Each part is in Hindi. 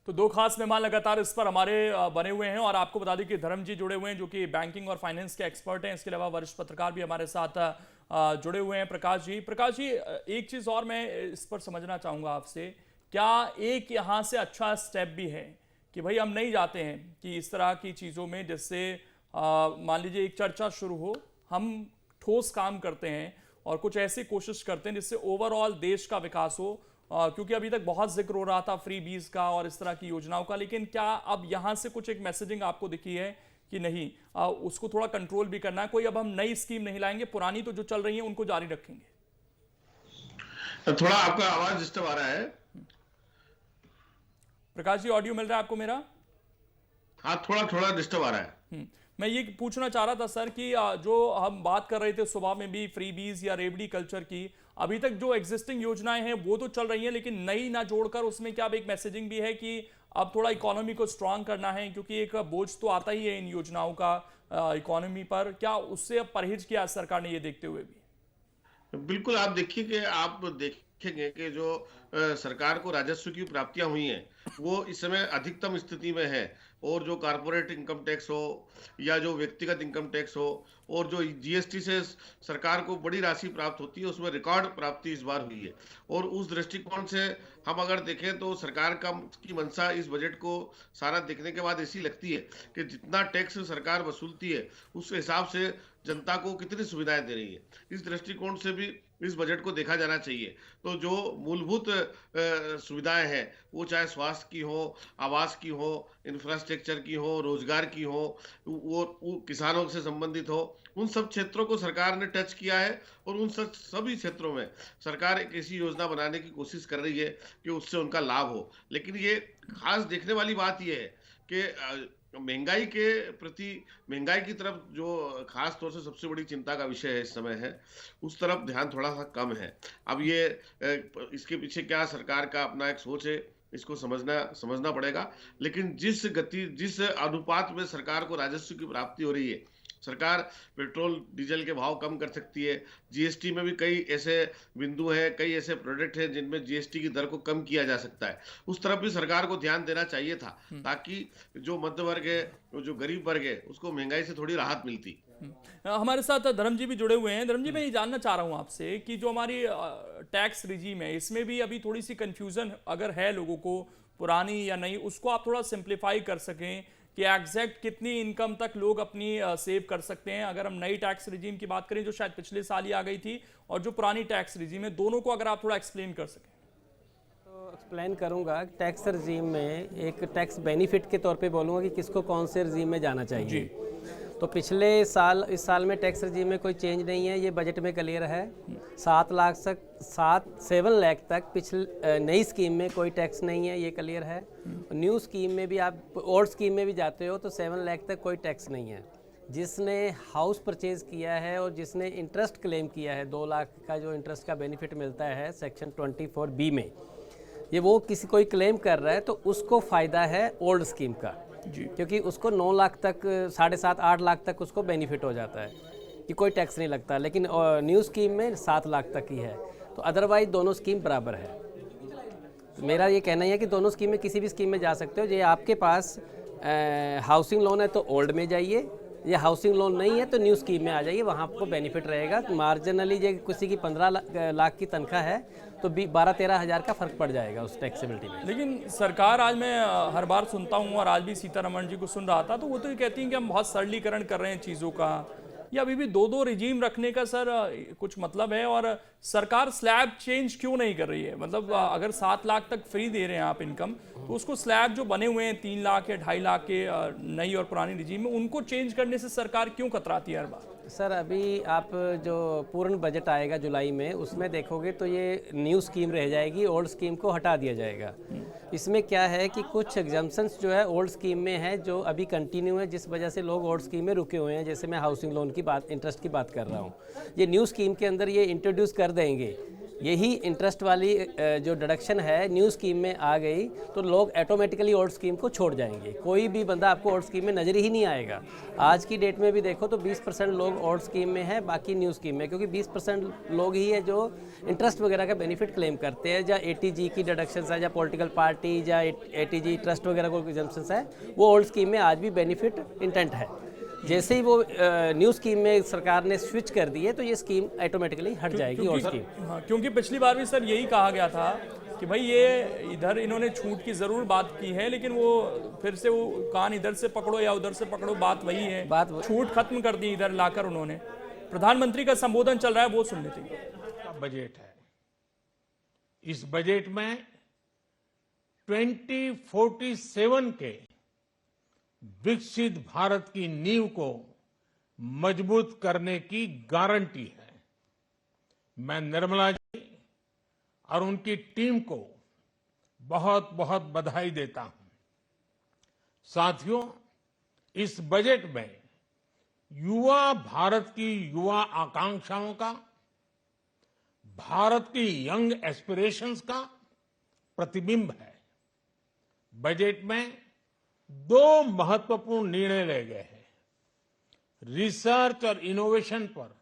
तो दो खास मेहमान लगातार इस पर हमारे बने हुए हैं और आपको बता दें कि धर्म जी जुड़े हुए हैं जो कि बैंकिंग और फाइनेंस के एक्सपर्ट हैं। इसके अलावा वरिष्ठ पत्रकार भी हमारे साथ जुड़े हुए हैं, प्रकाश जी। प्रकाश जी, एक चीज़ और मैं इस पर समझना चाहूँगा आपसे, क्या एक यहाँ से अच्छा स्टेप भी है कि भाई हम नहीं जाते हैं कि इस तरह की चीज़ों में, जिससे मान लीजिए एक चर्चा शुरू हो, हम ठोस काम करते हैं और कुछ ऐसी कोशिश करते हैं जिससे ओवरऑल देश का विकास हो, क्योंकि अभी तक बहुत जिक्र हो रहा था फ्री बीज का और इस तरह की योजनाओं का, लेकिन क्या अब यहाँ से कुछ एक मैसेजिंग आपको दिखी है कि नहीं, उसको थोड़ा कंट्रोल भी करना है, कोई अब हम नई स्कीम नहीं लाएंगे, पुरानी तो जो चल रही है उनको जारी रखेंगे? थोड़ा आपका आवाज डिस्टर्ब आ रहा है। प्रकाश जी, ऑडियो मिल रहा है आपको मेरा? हाँ, थोड़ा थोड़ा डिस्टर्ब आ रहा है। मैं ये पूछना चाह रहा था सर कि जो हम बात कर रहे थे सुबह में भी फ्री बीज या रेवड़ी कल्चर की, अभी तक जो एग्जिस्टिंग योजनाएं हैं वो तो चल रही हैं, लेकिन नई ना जोड़कर उसमें क्या अब एक मैसेजिंग भी है कि अब थोड़ा इकोनॉमी को स्ट्रांग करना है, क्योंकि एक बोझ तो आता ही है इन योजनाओं का इकोनॉमी पर, क्या उससे अब परहेज किया सरकार ने ये देखते हुए भी? बिल्कुल, आप देखिए कि आप देखेंगे कि जो सरकार को राजस्व की प्राप्तियां हुई हैं वो इस समय अधिकतम स्थिति में है। और जो कारपोरेट इनकम टैक्स हो या जो व्यक्तिगत इनकम टैक्स हो और जो जीएसटी से सरकार को बड़ी राशि प्राप्त होती है, उसमें रिकॉर्ड प्राप्ति इस बार हुई है। और उस दृष्टिकोण से हम अगर देखें तो सरकार की मंशा इस बजट को सारा देखने के बाद ऐसी लगती है कि जितना टैक्स सरकार वसूलती है उस हिसाब से जनता को कितनी सुविधाएं दे रही है। इस दृष्टिकोण से भी इस बजट को देखा जाना चाहिए। तो जो मूलभूत सुविधाएं हैं, वो चाहे स्वास्थ्य की हो, आवास की हो, इंफ्रास्ट्रक्चर की हो, रोजगार की हो, वो किसानों से संबंधित हो, उन सब क्षेत्रों को सरकार ने टच किया है। और उन सभी क्षेत्रों में सरकार एक ऐसी योजना बनाने की कोशिश कर रही है कि उससे उनका लाभ हो। लेकिन ये खास देखने वाली बात यह है कि महंगाई के प्रति, महंगाई की तरफ जो खास तौर से सबसे बड़ी चिंता का विषय है इस समय है, उस तरफ ध्यान थोड़ा सा कम है। अब ये इसके पीछे क्या सरकार का अपना एक सोच है, इसको समझना पड़ेगा। लेकिन जिस अनुपात में सरकार को राजस्व की प्राप्ति हो रही है, सरकार पेट्रोल डीजल के भाव कम कर सकती है। जीएसटी में भी कई ऐसे बिंदु हैं, कई ऐसे प्रोडक्ट हैं जिनमें जीएसटी की दर को कम किया जा सकता है। उस तरफ भी सरकार को ध्यान देना चाहिए था, ताकि जो मध्य वर्ग है, जो गरीब वर्ग है, उसको महंगाई से थोड़ी राहत मिलती। हमारे साथ धर्म जी भी जुड़े हुए हैं। धर्म जी, मैं ये जानना चाह रहा हूँ आपसे कि जो हमारी टैक्स रिजीम है, इसमें भी अभी थोड़ी सी कंफ्यूजन अगर है लोगों को, पुरानी या नहीं, उसको आप थोड़ा सिंप्लीफाई कर सकें कि एग्जैक्ट कितनी इनकम तक लोग अपनी सेव कर सकते हैं। अगर हम नई टैक्स रिजीम की बात करें जो शायद पिछले साल ही आ गई थी, और जो पुरानी टैक्स रिजीम है, दोनों को अगर आप थोड़ा एक्सप्लेन कर सकें। तो एक्सप्लेन करूंगा। टैक्स रिजीम में एक टैक्स बेनिफिट के तौर पे बोलूँगा कि किसको कौन से रिजीम में जाना चाहिए जी। तो पिछले साल, इस साल में टैक्स रिजीम में कोई चेंज नहीं है, ये बजट में क्लियर है। 7 लाख तक पिछले नई स्कीम में कोई टैक्स नहीं है, ये क्लियर है। न्यू स्कीम में भी, आप ओल्ड स्कीम में भी जाते हो तो 7 लाख तक कोई टैक्स नहीं है। जिसने हाउस परचेज किया है और जिसने इंटरेस्ट क्लेम किया है, 2 लाख का जो इंटरेस्ट का बेनिफिट मिलता है सेक्शन 24B में, ये वो किसी कोई क्लेम कर रहा है तो उसको फ़ायदा है ओल्ड स्कीम का जी, क्योंकि उसको 9 लाख तक, 7.5-8 लाख तक उसको बेनिफिट हो जाता है कि कोई टैक्स नहीं लगता। लेकिन न्यू स्कीम में 7 लाख तक ही है। तो अदरवाइज दोनों स्कीम बराबर है। तो मेरा ये कहना ही है कि दोनों स्कीम में किसी भी स्कीम में जा सकते हो। ये आपके पास हाउसिंग लोन है तो ओल्ड में जाइए, ये हाउसिंग लोन नहीं है तो न्यू स्कीम में आ जाइए, वहाँ आपको बेनिफिट रहेगा। मार्जिनली ये किसी की 15 लाख की तनख्वाह है तो 12-13 हज़ार का फर्क पड़ जाएगा उस टैक्सेबिलिटी में। लेकिन सरकार, आज मैं हर बार सुनता हूँ और आज भी सीतारमण जी को सुन रहा था, तो वो तो ये कहती हैं कि हम बहुत सरलीकरण कर रहे हैं चीज़ों का, या अभी भी 2-2 रिजीम रखने का सर कुछ मतलब है? और सरकार स्लैब चेंज क्यों नहीं कर रही है? मतलब अगर 7 लाख तक फ्री दे रहे हैं आप इनकम, तो उसको स्लैब जो बने हुए हैं 3 लाख या 2.5 लाख के नई और पुरानी रिजीम में, उनको चेंज करने से सरकार क्यों कतराती है हर बार? सर, अभी आप जो पूर्ण बजट आएगा जुलाई में, उसमें देखोगे तो ये न्यू स्कीम रह जाएगी, ओल्ड स्कीम को हटा दिया जाएगा। इसमें क्या है कि कुछ एग्जम्पशंस जो है ओल्ड स्कीम में है जो अभी कंटिन्यू है, जिस वजह से लोग ओल्ड स्कीम में रुके हुए हैं। जैसे मैं हाउसिंग लोन की बात, इंटरेस्ट की बात कर रहा हूँ, ये न्यू स्कीम के अंदर ये इंट्रोड्यूस कर देंगे यही इंटरेस्ट वाली जो डिडक्शन है न्यू स्कीम में आ गई तो लोग ऑटोमेटिकली ओल्ड स्कीम को छोड़ जाएंगे। कोई भी बंदा आपको ओल्ड स्कीम में नज़र ही नहीं आएगा। आज की डेट में भी देखो तो 20% लोग ओल्ड स्कीम में है, बाकी न्यू स्कीम में, क्योंकि 20% लोग ही है जो इंटरेस्ट वगैरह का बेनिफिट क्लेम करते हैं, या ATG की डिडक्शन है, या पॉलिटिकल पार्टी या ATG ट्रस्ट वगैरह को एग्जम्पशंस है, वो ओल्ड स्कीम में आज भी बेनिफिट इंटेंट है। जैसे ही वो न्यू स्कीम में सरकार ने स्विच कर दी है तो ये स्कीम ऑटोमेटिकली हट जाएगी ओल्ड स्कीम। हाँ, क्योंकि पिछली बार भी सर यही कहा गया था कि भाई ये इधर इन्होंने छूट की जरूर बात की है, लेकिन वो फिर से वो कान इधर से पकड़ो या उधर से पकड़ो, बात वही है, छूट खत्म कर दी इधर लाकर उन्होंने। प्रधानमंत्री का संबोधन चल रहा है, वो सुन लेते हैं। बजट है, इस बजट में 2047 के विकसित भारत की नींव को मजबूत करने की गारंटी है। मैं निर्मला जी और उनकी टीम को बहुत बहुत बधाई देता हूं। साथियों, इस बजट में युवा भारत की युवा आकांक्षाओं का, भारत की यंग एस्पिरेशंस का प्रतिबिंब है। बजट में 2 महत्वपूर्ण निर्णय लिए गए हैं। रिसर्च और इनोवेशन पर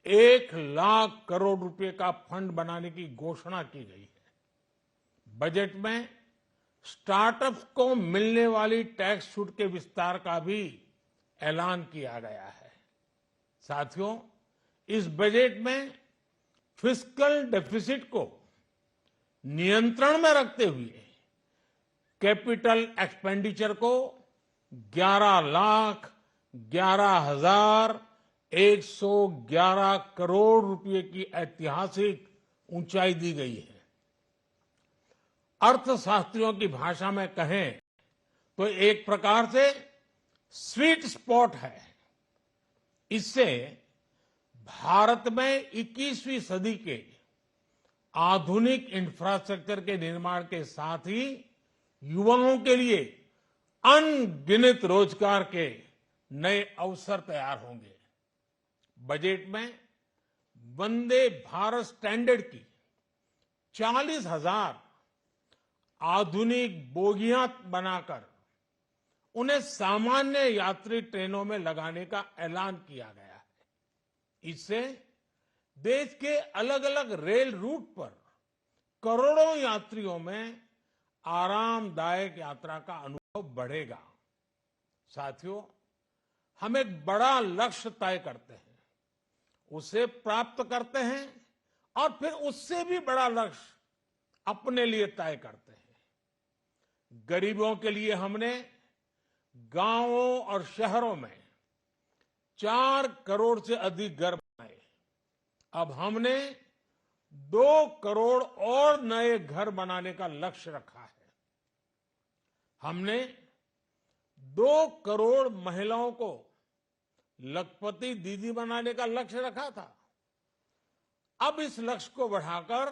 1 लाख करोड़ रुपए का फंड बनाने की घोषणा की गई है। बजट में स्टार्टअप्स को मिलने वाली टैक्स छूट के विस्तार का भी ऐलान किया गया है। साथियों, इस बजट में फिस्कल डेफिसिट को नियंत्रण में रखते हुए कैपिटल एक्सपेंडिचर को 11,11,111 करोड़ रुपए की ऐतिहासिक ऊंचाई दी गई है। अर्थशास्त्रियों की भाषा में कहें तो एक प्रकार से स्वीट स्पॉट है। इससे भारत में 21वीं सदी के आधुनिक इंफ्रास्ट्रक्चर के निर्माण के साथ ही युवाओं के लिए अनगिनत रोजगार के नए अवसर तैयार होंगे। बजट में वंदे भारत स्टैंडर्ड की 40,000 आधुनिक बोगियां बनाकर उन्हें सामान्य यात्री ट्रेनों में लगाने का ऐलान किया गया है। इससे देश के अलग अलग रेल रूट पर करोड़ों यात्रियों में आरामदायक यात्रा का अनुभव बढ़ेगा। साथियों, हम एक बड़ा लक्ष्य तय करते हैं, उसे प्राप्त करते हैं और फिर उससे भी बड़ा लक्ष्य अपने लिए तय करते हैं। गरीबों के लिए हमने गांवों और शहरों में 4 करोड़ से अधिक घर बनाए। अब हमने 2 करोड़ और नए घर बनाने का लक्ष्य रखा है। हमने 2 करोड़ महिलाओं को लखपति दीदी बनाने का लक्ष्य रखा था। अब इस लक्ष्य को बढ़ाकर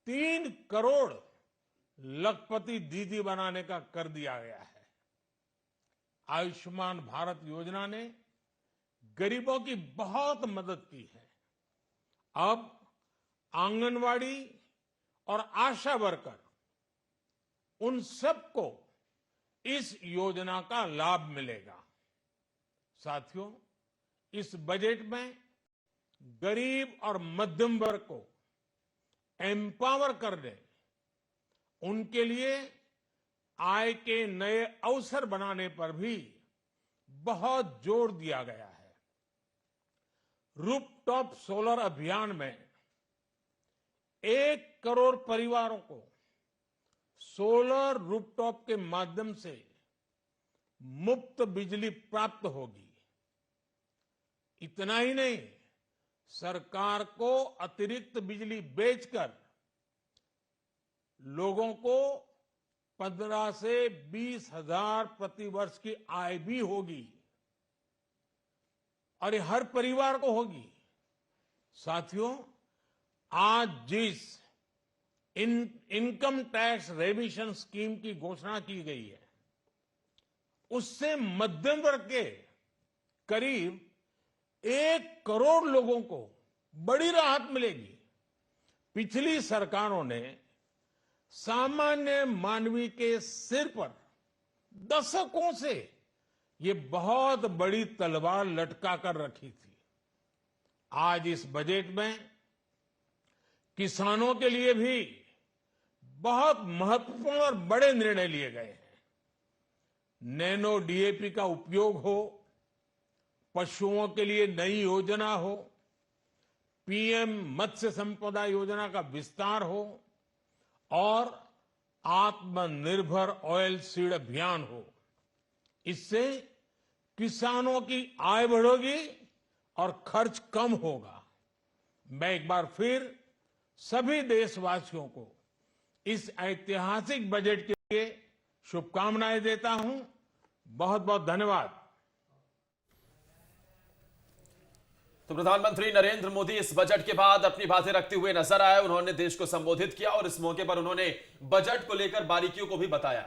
3 करोड़ लखपति दीदी बनाने का कर दिया गया है। आयुष्मान भारत योजना ने गरीबों की बहुत मदद की है। अब आंगनवाड़ी और आशा वर्कर, उन सबको इस योजना का लाभ मिलेगा। साथियों, इस बजट में गरीब और मध्यम वर्ग को एम्पावर करने, उनके लिए आय के नए अवसर बनाने पर भी बहुत जोर दिया गया है। रूफटॉप सोलर अभियान में 1 करोड़ परिवारों को सोलर रूफटॉप के माध्यम से मुफ्त बिजली प्राप्त होगी। इतना ही नहीं, सरकार को अतिरिक्त बिजली बेचकर लोगों को 15 से 20 हजार प्रति वर्ष की आय भी होगी और ये हर परिवार को होगी। साथियों, आज जिस इनकम टैक्स रेमिशन स्कीम की घोषणा की गई है, उससे मध्यम वर्ग के करीब 1 करोड़ लोगों को बड़ी राहत मिलेगी। पिछली सरकारों ने सामान्य मानवी के सिर पर दशकों से ये बहुत बड़ी तलवार लटका कर रखी थी। आज इस बजट में किसानों के लिए भी बहुत महत्वपूर्ण और बड़े निर्णय लिए गए हैं। नैनो डीएपी का उपयोग हो, पशुओं के लिए नई योजना हो, पीएम मत्स्य संपदा योजना का विस्तार हो और आत्मनिर्भर ऑयल सीड अभियान हो। इससे किसानों की आय बढ़ेगी और खर्च कम होगा। मैं एक बार फिर सभी देशवासियों को इस ऐतिहासिक बजट के लिए शुभकामनाएं देता हूं। बहुत बहुत धन्यवाद। तो प्रधानमंत्री नरेंद्र मोदी इस बजट के बाद अपनी बातें रखते हुए नजर आए। उन्होंने देश को संबोधित किया और इस मौके पर उन्होंने बजट को लेकर बारीकियों को भी बताया।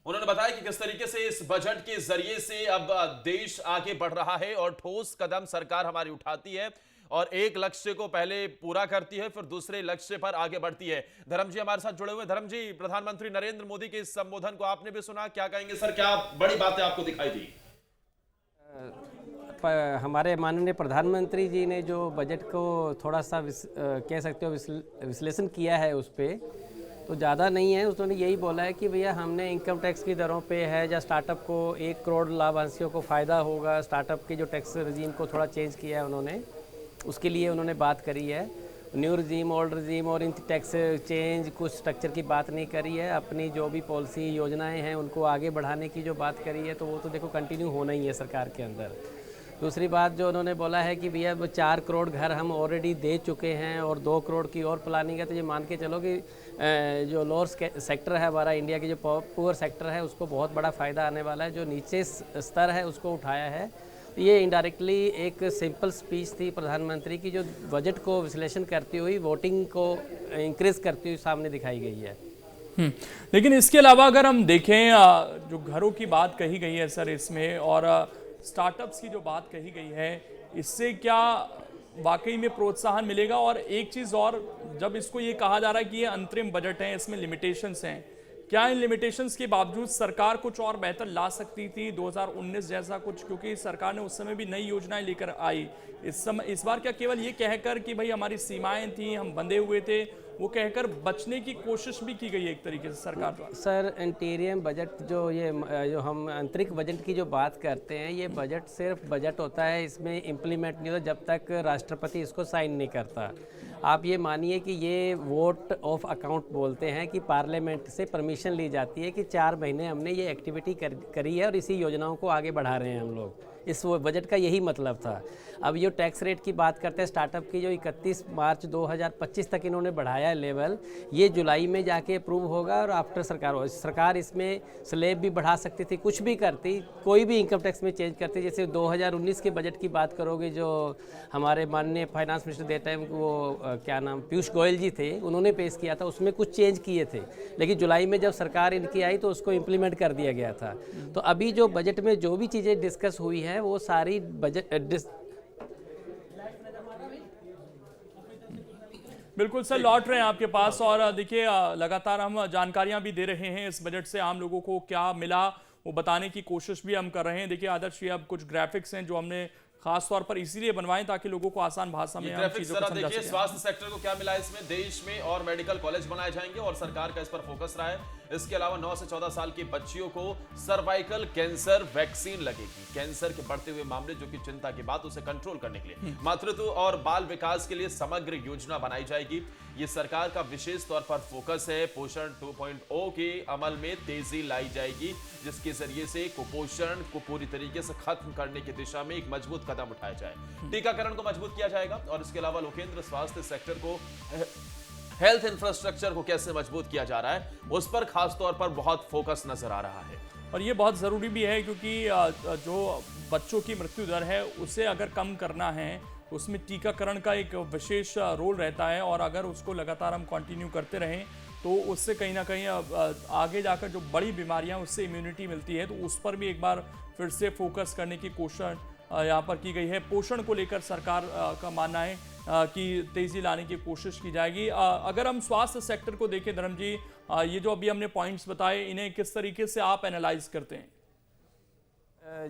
उन्होंने बताया कि किस तरीके से इस बजट के जरिए से अब देश आगे बढ़ रहा है और ठोस कदम सरकार हमारी उठाती है और एक लक्ष्य को पहले पूरा करती है, फिर दूसरे लक्ष्य पर आगे बढ़ती है। धर्म जी हमारे साथ जुड़े हुए। धर्म जी, प्रधानमंत्री नरेंद्र मोदी के इस संबोधन को आपने भी सुना, क्या कहेंगे सर? क्या बड़ी बातें आपको दिखाई दी? हमारे माननीय प्रधानमंत्री जी ने जो बजट को थोड़ा सा कह सकते हो विश्लेषण किया है, उस पर तो ज़्यादा नहीं है। उन्होंने यही बोला है कि भैया हमने इनकम टैक्स की दरों पे है, या स्टार्टअप को 1 करोड़ लाभांशियों को फ़ायदा होगा, स्टार्टअप के जो टैक्स रजीम को थोड़ा चेंज किया है उन्होंने, उसके लिए उन्होंने बात करी है। न्यू रजीम, ओल्ड रजीम और इन टैक्स चेंज कुछ स्ट्रक्चर की बात नहीं करी है। अपनी जो भी पॉलिसी योजनाएं हैं उनको आगे बढ़ाने की जो बात करी है, तो वो तो देखो कंटिन्यू होना ही है सरकार के अंदर। दूसरी बात जो उन्होंने बोला है कि भैया 4 करोड़ घर हम ऑलरेडी दे चुके हैं और 2 करोड़ की और प्लानिंग है, तो ये मान के चलो कि जो लोअर सेक्टर है हमारा इंडिया के, जो पुअर सेक्टर है, उसको बहुत बड़ा फ़ायदा आने वाला है। जो नीचे स्तर है उसको उठाया है। तो ये इनडायरेक्टली एक सिंपल स्पीच थी प्रधानमंत्री की, जो बजट को विश्लेषण करती हुई वोटिंग को इंक्रीज करती हुई सामने दिखाई गई है। लेकिन इसके अलावा अगर हम देखें, जो घरों की बात कही गई है सर इसमें, और स्टार्टअप्स की जो बात कही गई है, इससे क्या वाकई में प्रोत्साहन मिलेगा? और एक चीज़ और, जब इसको ये कहा जा रहा है कि ये अंतरिम बजट है, इसमेमें लिमिटेशंस हैं, क्या इन लिमिटेशंस के बावजूद सरकार कुछ और बेहतर ला सकती थी 2019 जैसा कुछ? क्योंकि सरकार ने उस समय भी नई योजनाएं लेकर आई। इस बार क्या केवल ये कहकर कि भाई हमारी सीमाएं थी, हम बंधे हुए थे, वो कहकर बचने की कोशिश भी की गई है एक तरीके से सरकार द्वारा? सर, इंटीरियम बजट जो हम आंतरिक बजट की जो बात करते हैं, ये बजट सिर्फ बजट होता है, इसमें इम्प्लीमेंट नहीं होता जब तक राष्ट्रपति इसको साइन नहीं करता। आप ये मानिए कि ये वोट ऑफ अकाउंट बोलते हैं कि पार्लियामेंट से परमिशन ली जाती है कि 4 महीने हमने ये एक्टिविटी करी है और इसी योजनाओं को आगे बढ़ा रहे हैं हम लोग। इस बजट का यही मतलब था। अब ये टैक्स रेट की बात करते हैं स्टार्टअप की, जो 31 मार्च 2025 तक इन्होंने बढ़ाया है लेवल, ये जुलाई में जाके अप्रूव होगा और आफ्टर सरकार इसमें स्लैब भी बढ़ा सकती थी, कुछ भी करती, कोई भी इनकम टैक्स में चेंज करती। जैसे 2019 के बजट की बात करोगे, जो हमारे माननीय फाइनेंस मिनिस्टर दे टाइम वो क्या नाम पीयूष गोयल जी थे, उन्होंने पेश किया था, उसमें कुछ चेंज किए थे, लेकिन जुलाई में जब सरकार इनकी आई तो उसको इम्प्लीमेंट कर दिया गया था। तो अभी जो बजट में जो भी चीज़ें डिस्कस हुई है वो सारी बिल्कुल सर, लौट रहे हैं आपके पास। और देखिए, लगातार हम जानकारियां भी दे रहे हैं इस बजट से आम लोगों को क्या मिला वो बताने की कोशिश भी हम कर रहे हैं। देखिए आदर्श, ये अब कुछ ग्राफिक्स हैं जो हमने खास तौर पर इसीलिए बनवाए ताकि लोगों को आसान भाषा में हम चीजों को समझा सकें। स्वास्थ्य सेक्टर को क्या मिला है इसमें? देश में और मेडिकल कॉलेज बनाए जाएंगे और सरकार का इस पर फोकस रहा है। इसके अलावा 9 से 14 साल की बच्चियों को सर्वाइकल कैंसर वैक्सीन लगेगी। कैंसर के बढ़ते हुए मामले जो कि चिंता की बात, उसे कंट्रोल करने के लिए मातृत्व और बाल विकास के लिए समग्र योजना बनाई जाएगी। ये सरकार का विशेष तौर पर फोकस है। पोषण 2.0 के अमल में तेजी लाई जाएगी, जिसके जरिए से कुपोषण को पूरी तरीके से खत्म करने की दिशा में एक मजबूत कदम उठाया जाए। टीकाकरण को मजबूत किया जाएगा और इसके अलावा लोकेंद्र स्वास्थ्य सेक्टर को, हेल्थ इंफ्रास्ट्रक्चर को कैसे मजबूत किया जा रहा है, उस पर खास तौर पर बहुत फोकस नजर आ रहा है। और ये बहुत ज़रूरी भी है, क्योंकि जो बच्चों की मृत्यु दर है उसे अगर कम करना है तो उसमें टीकाकरण का एक विशेष रोल रहता है। और अगर उसको लगातार हम कंटिन्यू करते रहें तो उससे कहीं ना कहीं आगे जाकर जो बड़ी बीमारियां, उससे इम्यूनिटी मिलती है, तो उस पर भी एक बार फिर से फोकस करने की कोशिश यहाँ पर की गई है। पोषण को लेकर सरकार का मानना है कि तेजी लाने की कोशिश की जाएगी। अगर हम स्वास्थ्य सेक्टर को देखें धर्म जी, ये जो अभी हमने पॉइंट्स बताए, इन्हें किस तरीके से आप एनालाइज करते हैं?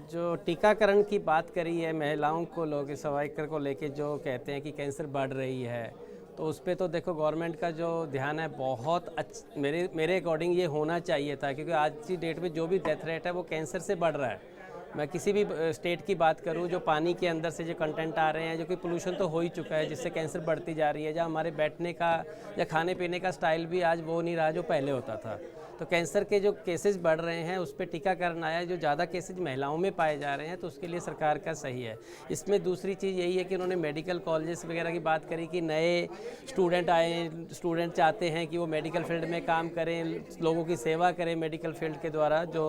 जो टीकाकरण की बात करी है, महिलाओं को लोग सर्वाइकल को लेके जो कहते हैं कि कैंसर बढ़ रही है, तो उस पर तो देखो गवर्नमेंट का जो ध्यान है बहुत मेरे अकॉर्डिंग ये होना चाहिए था, क्योंकि आज की डेट में जो भी डेथ रेट है वो कैंसर से बढ़ रहा है। मैं किसी भी स्टेट की बात करूं, जो पानी के अंदर से जो कंटेंट आ रहे हैं, जो कि पोल्यूशन तो हो ही चुका है, जिससे कैंसर बढ़ती जा रही है। जहाँ हमारे बैठने का या खाने पीने का स्टाइल भी आज वो नहीं रहा जो पहले होता था। तो कैंसर के जो केसेस बढ़ रहे हैं उस पर टीकाकरण आया, जो ज़्यादा केसेस महिलाओं में पाए जा रहे हैं, तो उसके लिए सरकार का सही है। इसमें दूसरी चीज़ यही है कि उन्होंने मेडिकल कॉलेजेस वगैरह की बात करी कि नए स्टूडेंट आए, स्टूडेंट चाहते हैं कि वो मेडिकल फील्ड में काम करें, लोगों की सेवा करें मेडिकल फील्ड के द्वारा, जो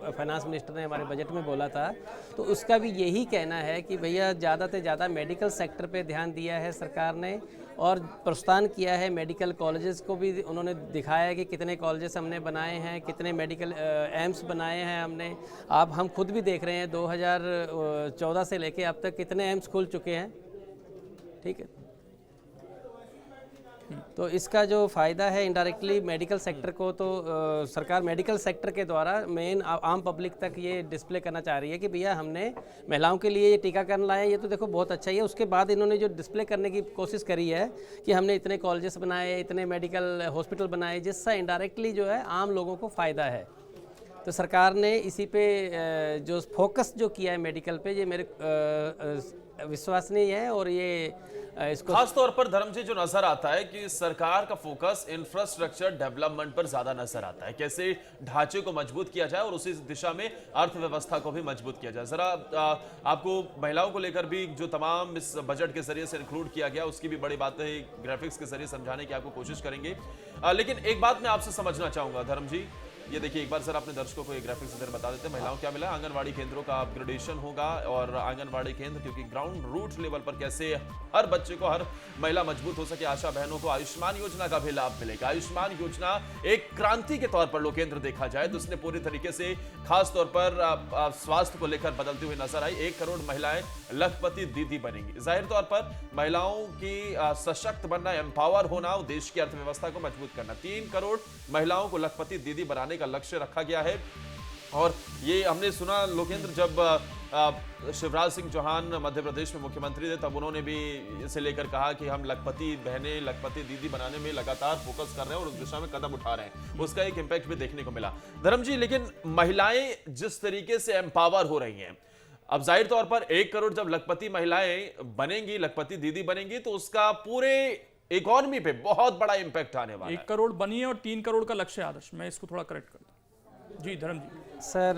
फाइनेंस मिनिस्टर ने हमारे बजट में बोला था। तो उसका भी यही कहना है कि भैया ज़्यादा से ज़्यादा मेडिकल सेक्टर पर ध्यान दिया है सरकार ने, और प्रोत्साहन किया है। मेडिकल कॉलेजेस को भी उन्होंने दिखाया है कि कितने कॉलेजेस हमने बनाए हैं, कितने मेडिकल एम्स बनाए हैं हमने। आप हम खुद भी देख रहे हैं 2014 से लेके अब तक कितने एम्स खुल चुके हैं, ठीक है। तो इसका जो फ़ायदा है इनडायरेक्टली मेडिकल सेक्टर को, तो सरकार मेडिकल सेक्टर के द्वारा मेन आम पब्लिक तक ये डिस्प्ले करना चाह रही है कि भैया हमने महिलाओं के लिए ये टीकाकरण लाया, ये तो देखो बहुत अच्छा ही है। उसके बाद इन्होंने जो डिस्प्ले करने की कोशिश करी है कि हमने इतने कॉलेजेस बनाए, इतने मेडिकल हॉस्पिटल बनाए, जिससे इनडायरेक्टली जो है आम लोगों को फ़ायदा है। तो सरकार ने इसी पे जो फोकस जो किया है मेडिकल पे, ये मेरे विश्वसनीय है। और ये इसको खास तौर पर धर्म जी जो नजर आता है कि सरकार का फोकस इंफ्रास्ट्रक्चर डेवलपमेंट पर ज्यादा नजर आता है, कैसे ढांचे को मजबूत किया जाए और उसी दिशा में अर्थव्यवस्था को भी मजबूत किया जाए। जरा आपको महिलाओं को लेकर भी जो तमाम इस बजट के जरिए से इंक्लूड किया गया, उसकी भी बड़ी बातें ग्राफिक्स के जरिए समझाने की आपको कोशिश करेंगे। लेकिन एक बात मैं आपसे समझना चाहूंगा धर्म जी, ये देखिए एक बार सर अपने दर्शकों को एक ग्राफिक्स इधर बता देते हैं। महिलाओं क्या मिला, आंगनवाड़ी केंद्रों का अपग्रेडेशन होगा, और आंगनवाड़ी केंद्र क्योंकि ग्राउंड रूट लेवल पर कैसे हर बच्चे को, हर महिला मजबूत हो सके। आशा बहनों को आयुष्मान योजना का भी लाभ मिलेगा। आयुष्मान योजना एक क्रांति के तौर पर लोकेंद्र देखा जाए तो उसने पूरी तरीके से खास तौर पर स्वास्थ्य को लेकर बदलती हुई नजर आई। 1 करोड़ महिलाएं लखपति दीदी बनेंगी। जाहिर तौर पर महिलाओं की सशक्त बनना, एम्पावर होना, देश की अर्थव्यवस्था को मजबूत करना। 3 करोड़ महिलाओं को लखपति दीदी बनाने का लक्ष्य रखा गया है। और ये हमने सुना लोकेंद्र, जब शिवराज सिंह चौहान मध्य प्रदेश में मुख्यमंत्री थे तब उन्होंने भी इसे लेकर कहा कि हम लखपति बहनें, लखपति दीदी बनाने में लगातार फोकस कर रहे हैं और उस दिशा में कदम उठा रहे हैं। उसका एक इम्पैक्ट भी देखने को मिला। धर्म जी, लेकिन महिलाएं जिस तरीके से एम्पावर हो रही हैं, अब जाहिर तौर पर 1 करोड़ जब लखपति महिलाएं बनेंगी, लखपति दीदी बनेंगी, तो उसका पूरे इकोनॉमी पे बहुत बड़ा इंपैक्ट आने वाला है। 1 करोड़ बनी है और 3 करोड़ का लक्ष्य है। आदर्श, मैं इसको थोड़ा करेक्ट कर दूं। जी धर्म जी। सर,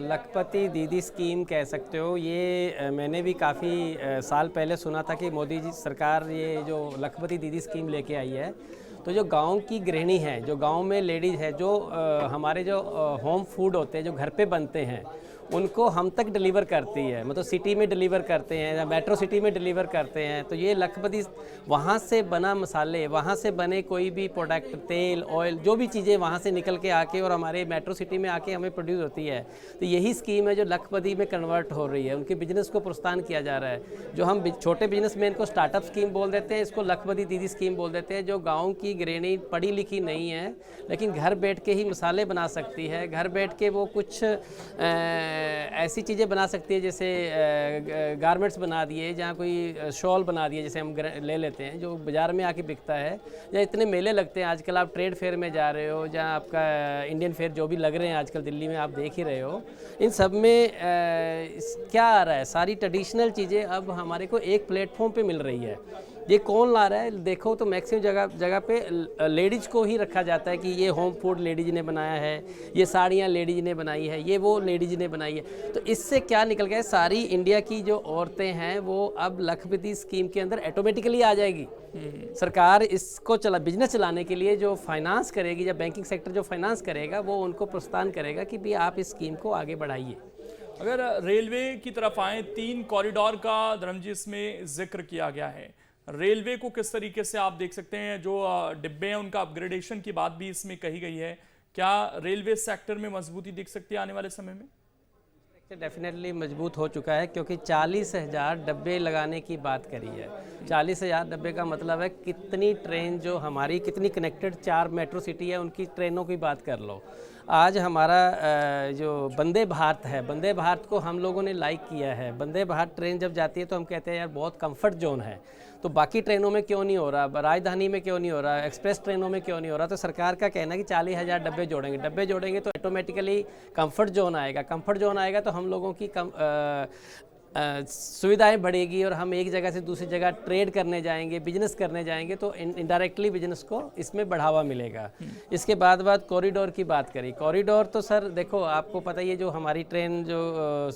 लखपति दीदी स्कीम कह सकते हो, ये मैंने भी काफ़ी साल पहले सुना था कि मोदी जी सरकार ये जो लखपति दीदी स्कीम लेके आई है। तो जो गांव की गृहिणी है, जो गांव में लेडीज़ है, जो हमारे जो होम फूड होते हैं, जो घर पे बनते हैं, उनको हम तक डिलीवर करती है। मतलब सिटी में डिलीवर करते हैं या मेट्रो सिटी में डिलीवर करते हैं। तो ये लखपति वहाँ से बना मसाले, वहाँ से बने कोई भी प्रोडक्ट, तेल, ऑयल, जो भी चीज़ें वहाँ से निकल के आके और हमारे मेट्रो सिटी में आके हमें प्रोड्यूस होती है। तो यही स्कीम है जो लखपति में कन्वर्ट हो रही है। उनके बिजनेस को प्रोत्साहन किया जा रहा है। जो हम छोटे बिजनेसमैन को स्टार्टअप स्कीम बोल देते हैं, इसको लखपति दीदी स्कीम बोल देते हैं। जो गाँव की गृहिणी पढ़ी लिखी नहीं है लेकिन घर बैठ के ही मसाले बना सकती है, घर बैठ के वो कुछ ऐसी चीज़ें बना सकती है, जैसे गारमेंट्स बना दिए, जहाँ कोई शॉल बना दिए, जैसे हम ले लेते हैं जो बाज़ार में आके बिकता है। या इतने मेले लगते हैं आजकल, आप ट्रेड फेयर में जा रहे हो, जहाँ आपका इंडियन फेयर जो भी लग रहे हैं आजकल दिल्ली में, आप देख ही रहे हो। इन सब में क्या आ रहा है, सारी ट्रेडिशनल चीज़ें अब हमारे को एक प्लेटफॉर्म पे मिल रही है। ये कौन ला रहा है देखो तो मैक्सिमम जगह पे लेडीज़ को ही रखा जाता है कि ये होम फूड लेडीज़ ने बनाया है, ये साड़ियाँ लेडीज़ ने बनाई है, ये वो लेडीज़ ने बनाई है। तो इससे क्या निकल गया है, सारी इंडिया की जो औरतें हैं वो अब लखपति स्कीम के अंदर ऑटोमेटिकली आ जाएगी। सरकार इसको बिजनेस चलाने के लिए जो फाइनेंस करेगी, या बैंकिंग सेक्टर जो फाइनेंस करेगा, वो उनको प्रोत्साहन करेगा कि भी आप इस स्कीम को आगे बढ़ाइए। अगर रेलवे की तरफ आए, 3 कॉरिडोर का धर्मजी इसमें जिक्र किया गया है। रेलवे को किस तरीके से आप देख सकते हैं, जो डिब्बे हैं उनका अपग्रेडेशन की बात भी इसमें कही गई है। क्या रेलवे सेक्टर में मजबूती दिख सकती है आने वाले समय में? डेफिनेटली मजबूत हो चुका है, क्योंकि 40,000 डब्बे लगाने की बात करी है। 40,000 डब्बे का मतलब है कितनी ट्रेन जो हमारी कितनी कनेक्टेड 4 मेट्रो सिटी है उनकी ट्रेनों की बात कर लो। आज हमारा जो वंदे भारत है, वंदे भारत को हम लोगों ने लाइक किया है। वंदे भारत ट्रेन जब जाती है तो हम कहते हैं यार बहुत कंफर्ट जोन है, तो बाकी ट्रेनों में क्यों नहीं हो रहा, राजधानी में क्यों नहीं हो रहा, एक्सप्रेस ट्रेनों में क्यों नहीं हो रहा। तो सरकार का कहना है कि 40,000 डब्बे जोड़ेंगे तो ऑटोमेटिकली कंफर्ट जोन आएगा। कंफर्ट जोन आएगा तो हम लोगों की सुविधाएं बढ़ेगी और हम एक जगह से दूसरी जगह ट्रेड करने जाएंगे, बिजनेस करने जाएंगे, तो इनडायरेक्टली बिजनेस को इसमें बढ़ावा मिलेगा। इसके बाद कॉरिडोर की बात करी। कॉरिडोर तो सर देखो, आपको पता ही है, जो हमारी ट्रेन जो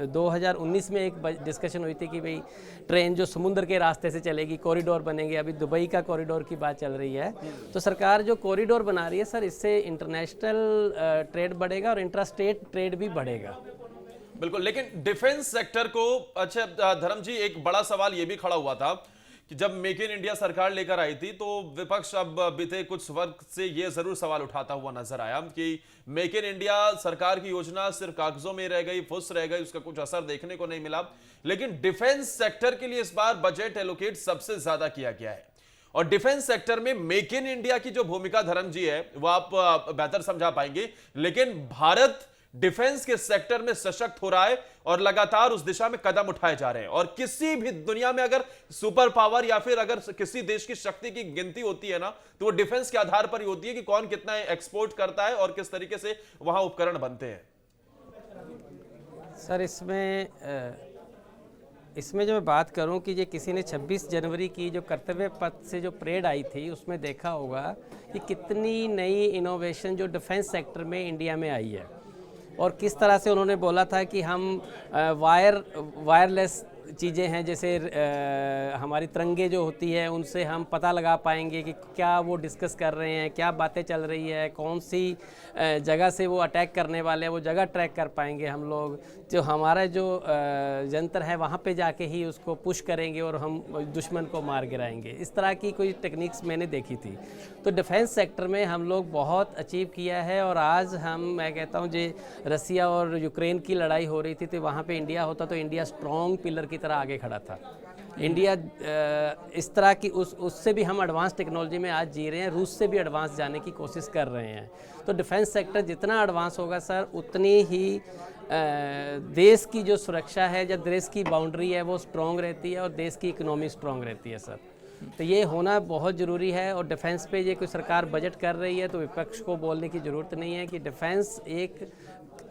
2019 में एक डिस्कशन हुई थी कि भाई ट्रेन जो समुद्र के रास्ते से चलेगी, कॉरिडोर बनेंगे। अभी दुबई का कॉरिडोर की बात चल रही है। तो सरकार जो कॉरिडोर बना रही है सर, इससे इंटरनेशनल ट्रेड बढ़ेगा और इंट्रास्टेट ट्रेड भी बढ़ेगा। बिल्कुल, लेकिन डिफेंस सेक्टर को, अच्छा धर्म जी, एक बड़ा सवाल यह भी खड़ा हुआ था कि जब मेक इन इंडिया सरकार लेकर आई थी तो विपक्ष अब बीते कुछ वक्त से यह जरूर सवाल उठाता हुआ नजर आया कि मेक इन इंडिया सरकार की योजना सिर्फ कागजों में रह गई, फुस रह गई, उसका कुछ असर देखने को नहीं मिला। लेकिन डिफेंस सेक्टर के लिए इस बार बजट एलोकेट सबसे ज्यादा किया गया है और डिफेंस सेक्टर में मेक इन इंडिया की जो भूमिका धर्म जी है वो आप बेहतर समझा पाएंगे। लेकिन भारत डिफेंस के सेक्टर में सशक्त हो रहा है और लगातार उस दिशा में कदम उठाए जा रहे हैं। और किसी भी दुनिया में अगर सुपर पावर या फिर अगर किसी देश की शक्ति की गिनती होती है ना, तो वो डिफेंस के आधार पर ही होती है कि कौन कितना एक्सपोर्ट करता है और किस तरीके से वहां उपकरण बनते हैं। सर इसमें जो मैं बात करूं कि ये किसी ने 26 जनवरी की जो कर्तव्य पथ से जो परेड आई थी उसमें देखा होगा कि कितनी नई इनोवेशन जो डिफेंस सेक्टर में इंडिया में आई है और किस तरह से उन्होंने बोला था कि हम वायरलेस चीज़ें हैं, जैसे हमारी तिरंगे जो होती है उनसे हम पता लगा पाएंगे कि क्या वो डिस्कस कर रहे हैं, क्या बातें चल रही है, कौन सी जगह से वो अटैक करने वाले हैं, वो जगह ट्रैक कर पाएंगे हम लोग। जो हमारा जो यंत्र है वहाँ पे जाके ही उसको पुश करेंगे और हम दुश्मन को मार गिराएंगे। इस तरह की कोई टेक्निक्स मैंने देखी थी। तो डिफेंस सेक्टर में हम लोग बहुत अचीव किया है और आज मैं कहता हूँ जो रसिया और यूक्रेन की लड़ाई हो रही थी तो वहाँ पे इंडिया होता तो इंडिया स्ट्रॉन्ग पिलर की तरह आगे खड़ा था। इंडिया इस तरह की उससे भी हम एडवांस टेक्नोलॉजी में आज जी रहे हैं, रूस से भी एडवांस जाने की कोशिश कर रहे हैं। तो डिफेंस सेक्टर जितना एडवांस होगा सर, उतनी ही देश की जो सुरक्षा है या देश की बाउंड्री है वो स्ट्रॉन्ग रहती है और देश की इकोनॉमी स्ट्रॉन्ग रहती है सर। तो ये होना बहुत ज़रूरी है। और डिफेंस पे ये कोई सरकार बजट कर रही है तो विपक्ष को बोलने की ज़रूरत नहीं है कि डिफेंस एक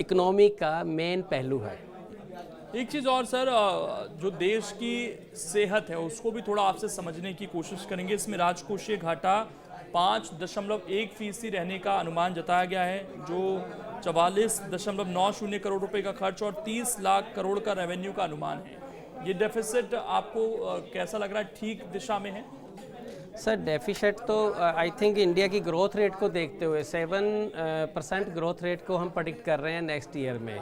इकोनॉमी का मेन पहलू है। एक चीज़ और सर, जो देश की सेहत है उसको भी थोड़ा आपसे समझने की कोशिश करेंगे। इसमें राजकोषीय घाटा 5.1% रहने का अनुमान जताया गया है, जो 44.90 करोड़ रुपए का खर्च और 30 लाख करोड़ का रेवेन्यू का अनुमान है। ये डेफिसिट आपको कैसा लग रहा है, ठीक दिशा में है? सर डेफिसिट तो आई थिंक इंडिया की ग्रोथ रेट को देखते हुए 7% ग्रोथ रेट को हम प्रेडिक्ट कर रहे हैं नेक्स्ट ईयर में।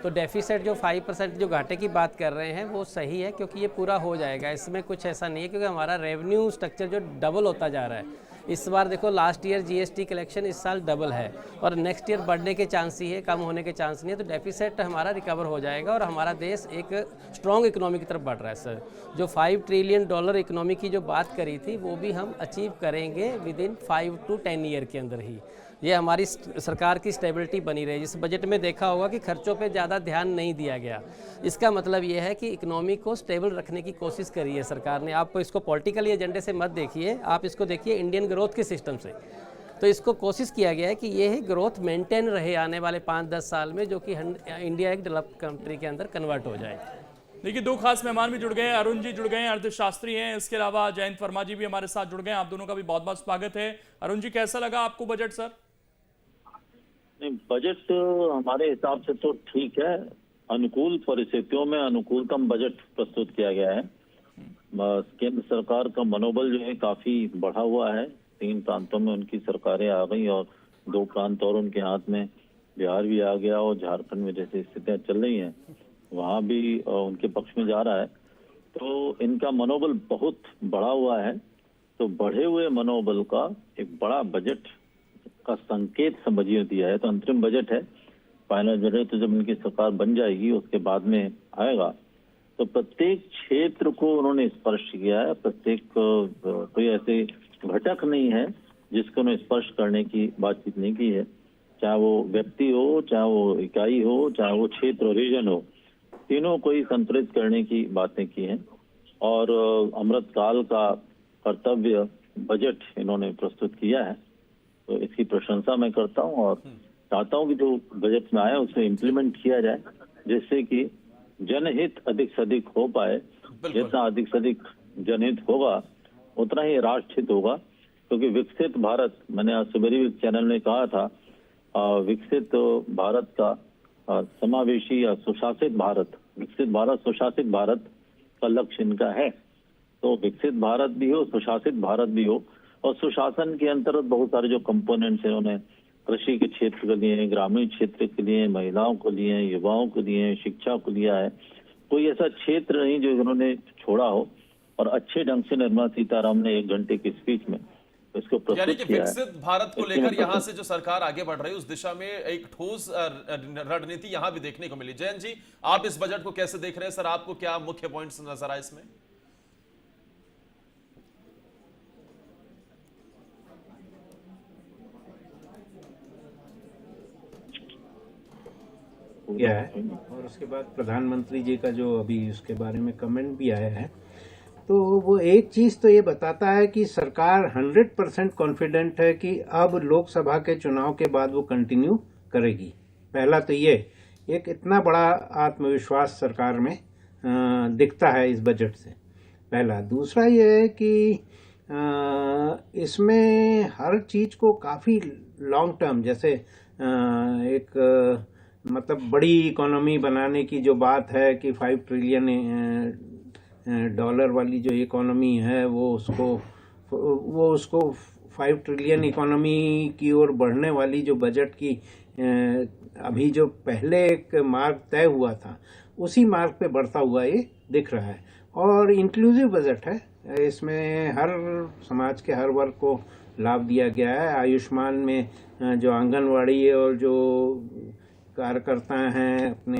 तो डेफिसिट जो 5% जो घाटे की बात कर रहे हैं वो सही है, क्योंकि ये पूरा हो जाएगा। इसमें कुछ ऐसा नहीं है, क्योंकि हमारा रेवेन्यू स्ट्रक्चर जो डबल होता जा रहा है। इस बार देखो, लास्ट ईयर जीएसटी कलेक्शन इस साल डबल है और नेक्स्ट ईयर बढ़ने के चांस ही है, कम होने के चांस नहीं है। तो डेफिसिट हमारा रिकवर हो जाएगा और हमारा देश एक स्ट्रॉन्ग इकोनॉमी की तरफ बढ़ रहा है सर। जो $5 ट्रिलियन इकोनॉमी की जो बात करी थी वो भी हम अचीव करेंगे विद इन 5 to 10 ईयर के अंदर ही। ये हमारी सरकार की स्टेबिलिटी बनी रही। जिस बजट में देखा होगा कि खर्चों पे ज़्यादा ध्यान नहीं दिया गया, इसका मतलब ये है कि इकोनॉमी को स्टेबल रखने की कोशिश करी है सरकार ने। आप इसको पॉलिटिकल एजेंडे से मत देखिए, आप इसको देखिए इंडियन ग्रोथ के सिस्टम से। तो इसको कोशिश किया गया है कि ये ग्रोथ मेंटेन रहे आने वाले 5-10 साल में, जो कि इंडिया एक डेवलप्ड कंट्री के अंदर कन्वर्ट हो जाए। देखिए, दो खास मेहमान भी जुड़ गए हैं। अरुण जी जुड़ गए हैं, अर्थशास्त्री हैं। इसके अलावा जयंत वर्मा जी भी हमारे साथ जुड़ गए हैं। आप दोनों का भी बहुत बहुत स्वागत है। अरुण जी, कैसा लगा आपको बजट सर? नहीं, बजट हमारे हिसाब से तो ठीक है। अनुकूल परिस्थितियों में अनुकूलतम बजट प्रस्तुत किया गया है। केंद्र सरकार का मनोबल जो है काफी बढ़ा हुआ है। 3 प्रांतों में उनकी सरकारें आ गई और 2 प्रांत और उनके हाथ में, बिहार भी आ गया और झारखंड में जैसे स्थितियां चल रही हैं वहाँ भी उनके पक्ष में जा रहा है। तो इनका मनोबल बहुत बढ़ा हुआ है। तो बढ़े हुए मनोबल का एक बड़ा बजट का संकेत समझिए दिया है। तो अंतरिम बजट है, फाइनल बजट तो जब इनकी सरकार बन जाएगी उसके बाद में आएगा, तो प्रत्येक क्षेत्र को उन्होंने स्पर्श किया है। प्रत्येक कोई ऐसे घटक नहीं है जिसको उन्होंने स्पर्श करने की बातचीत नहीं की है, चाहे वो व्यक्ति हो, चाहे वो इकाई हो, चाहे वो क्षेत्र रीजन हो, तीनों को ही संतुलित करने की बातें की हैं। और अमृतकाल का कर्तव्य बजट इन्होंने प्रस्तुत किया है, तो इसकी प्रशंसा मैं करता हूं और चाहता हूं कि जो बजट में आया उसे इम्प्लीमेंट किया जाए, जिससे कि जनहित अधिक से अधिक हो पाए। जितना अधिक से अधिक जनहित होगा उतना ही राष्ट्रहित होगा, क्योंकि विकसित भारत, मैंने आज सुबह चैनल में कहा था, विकसित भारत का समावेशी या सुशासित भारत, विकसित भारत सुशासित भारत का लक्ष्य इनका है। तो विकसित भारत भी हो, सुशासित भारत भी हो, और सुशासन के अंतर्गत बहुत सारे जो कंपोनेंट्स हैं उन्हें कृषि के क्षेत्र के लिए, ग्रामीण क्षेत्र के लिए, महिलाओं को लिए, युवाओं को लिए, शिक्षा को लिया है। कोई ऐसा क्षेत्र नहीं जो इन्होंने छोड़ा हो, और अच्छे ढंग से निर्मला सीतारामन ने 1 घंटे की स्पीच में इसको यानी प्रस्तुत कि किया है। विकसित भारत को लेकर यहां से जो सरकार आगे बढ़ रही है उस दिशा में एक ठोस रणनीति यहां भी देखने को मिली। जयंत जी, आप इस बजट को कैसे देख रहे हैं? सर, आपको क्या मुख्य पॉइंट्स नजर आए इसमें? किया है, और उसके बाद प्रधानमंत्री जी का जो अभी उसके बारे में कमेंट भी आया है, तो वो एक चीज तो ये बताता है कि सरकार 100% कॉन्फिडेंट है कि अब लोकसभा के चुनाव के बाद वो कंटिन्यू करेगी। पहला तो ये एक इतना बड़ा आत्मविश्वास सरकार में दिखता है इस बजट से, पहला। दूसरा ये है कि इसमें हर चीज को काफी लॉन्ग टर्म, जैसे एक मतलब बड़ी इकोनॉमी बनाने की जो बात है कि 5 ट्रिलियन डॉलर वाली जो इकोनॉमी है वो उसको 5 ट्रिलियन इकोनॉमी की ओर बढ़ने वाली जो बजट की अभी जो पहले एक मार्ग तय हुआ था उसी मार्ग पे बढ़ता हुआ ये दिख रहा है। और इंक्लूसिव बजट है, इसमें हर समाज के हर वर्ग को लाभ दिया गया है। आयुष्मान में जो आंगनवाड़ी और जो कार्यकर्ता हैं अपने,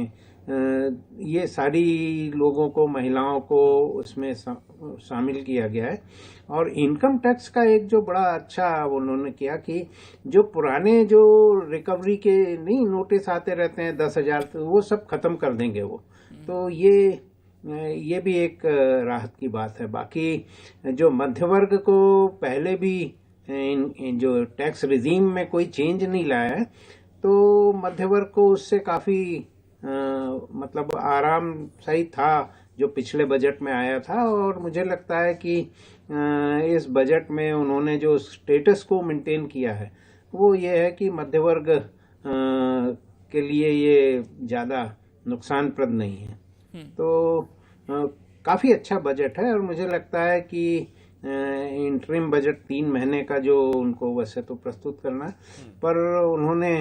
ये सारी लोगों को, महिलाओं को उसमें शामिल किया गया है। और इनकम टैक्स का एक जो बड़ा अच्छा उन्होंने किया कि जो पुराने जो रिकवरी के नहीं नोटिस आते रहते हैं 10,000, तो वो सब खत्म कर देंगे वो। तो ये भी एक राहत की बात है। बाकी जो मध्य वर्ग को पहले भी इन जो टैक्स रिजीम में कोई चेंज नहीं लाया है, तो मध्य वर्ग को उससे काफी मतलब आराम सही था जो पिछले बजट में आया था। और मुझे लगता है कि इस बजट में उन्होंने जो स्टेटस को मेंटेन किया है वो ये है कि मध्य वर्ग के लिए ये ज्यादा नुकसानप्रद नहीं है। तो काफी अच्छा बजट है, और मुझे लगता है कि इंटरिम बजट 3 महीने का जो उनको वैसे तो प्रस्तुत करना है, पर उन्होंने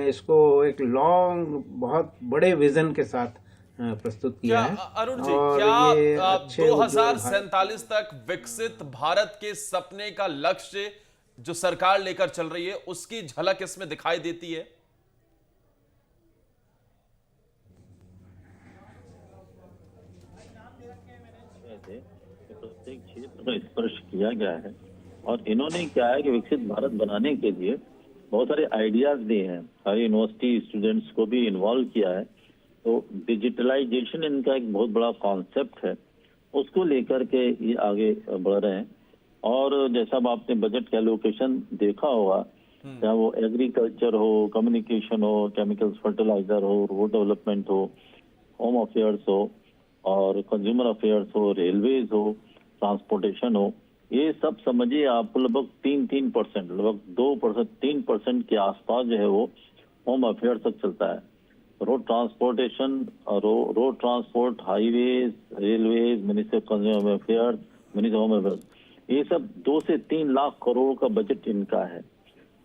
इसको एक लॉन्ग बहुत बड़े विजन के साथ प्रस्तुत किया है। अरुण जी, क्या 2047 तक विकसित भारत के सपने का लक्ष्य जो सरकार लेकर चल रही है उसकी झलक इसमें दिखाई देती है? प्रत्येक क्षेत्र का स्पर्श किया गया है, और इन्होंने क्या है कि विकसित भारत बनाने के लिए बहुत सारे आइडियाज दिए हैं। सारी यूनिवर्सिटी स्टूडेंट्स को भी इन्वॉल्व किया है। तो डिजिटलाइजेशन इनका एक बहुत बड़ा कॉन्सेप्ट है, उसको लेकर के ये आगे बढ़ रहे हैं। और जैसा अब आपने बजट का एलोकेशन देखा होगा, चाहे वो एग्रीकल्चर हो, कम्युनिकेशन हो, केमिकल्स फर्टिलाइजर हो, रोड डेवलपमेंट हो, होम अफेयर्स हो, और कंज्यूमर अफेयर्स हो, रेलवेज हो, ट्रांसपोर्टेशन हो, ये सब समझिए आपको लगभग 3% लगभग 2% 3% के आसपास जो है वो होम अफेयर्स तक चलता है। Road transportation, road transport, highways, railways, ministry of consumer affairs, ministry home affairs, ये सब 2 से 3 लाख करोड़ का बजट इनका है,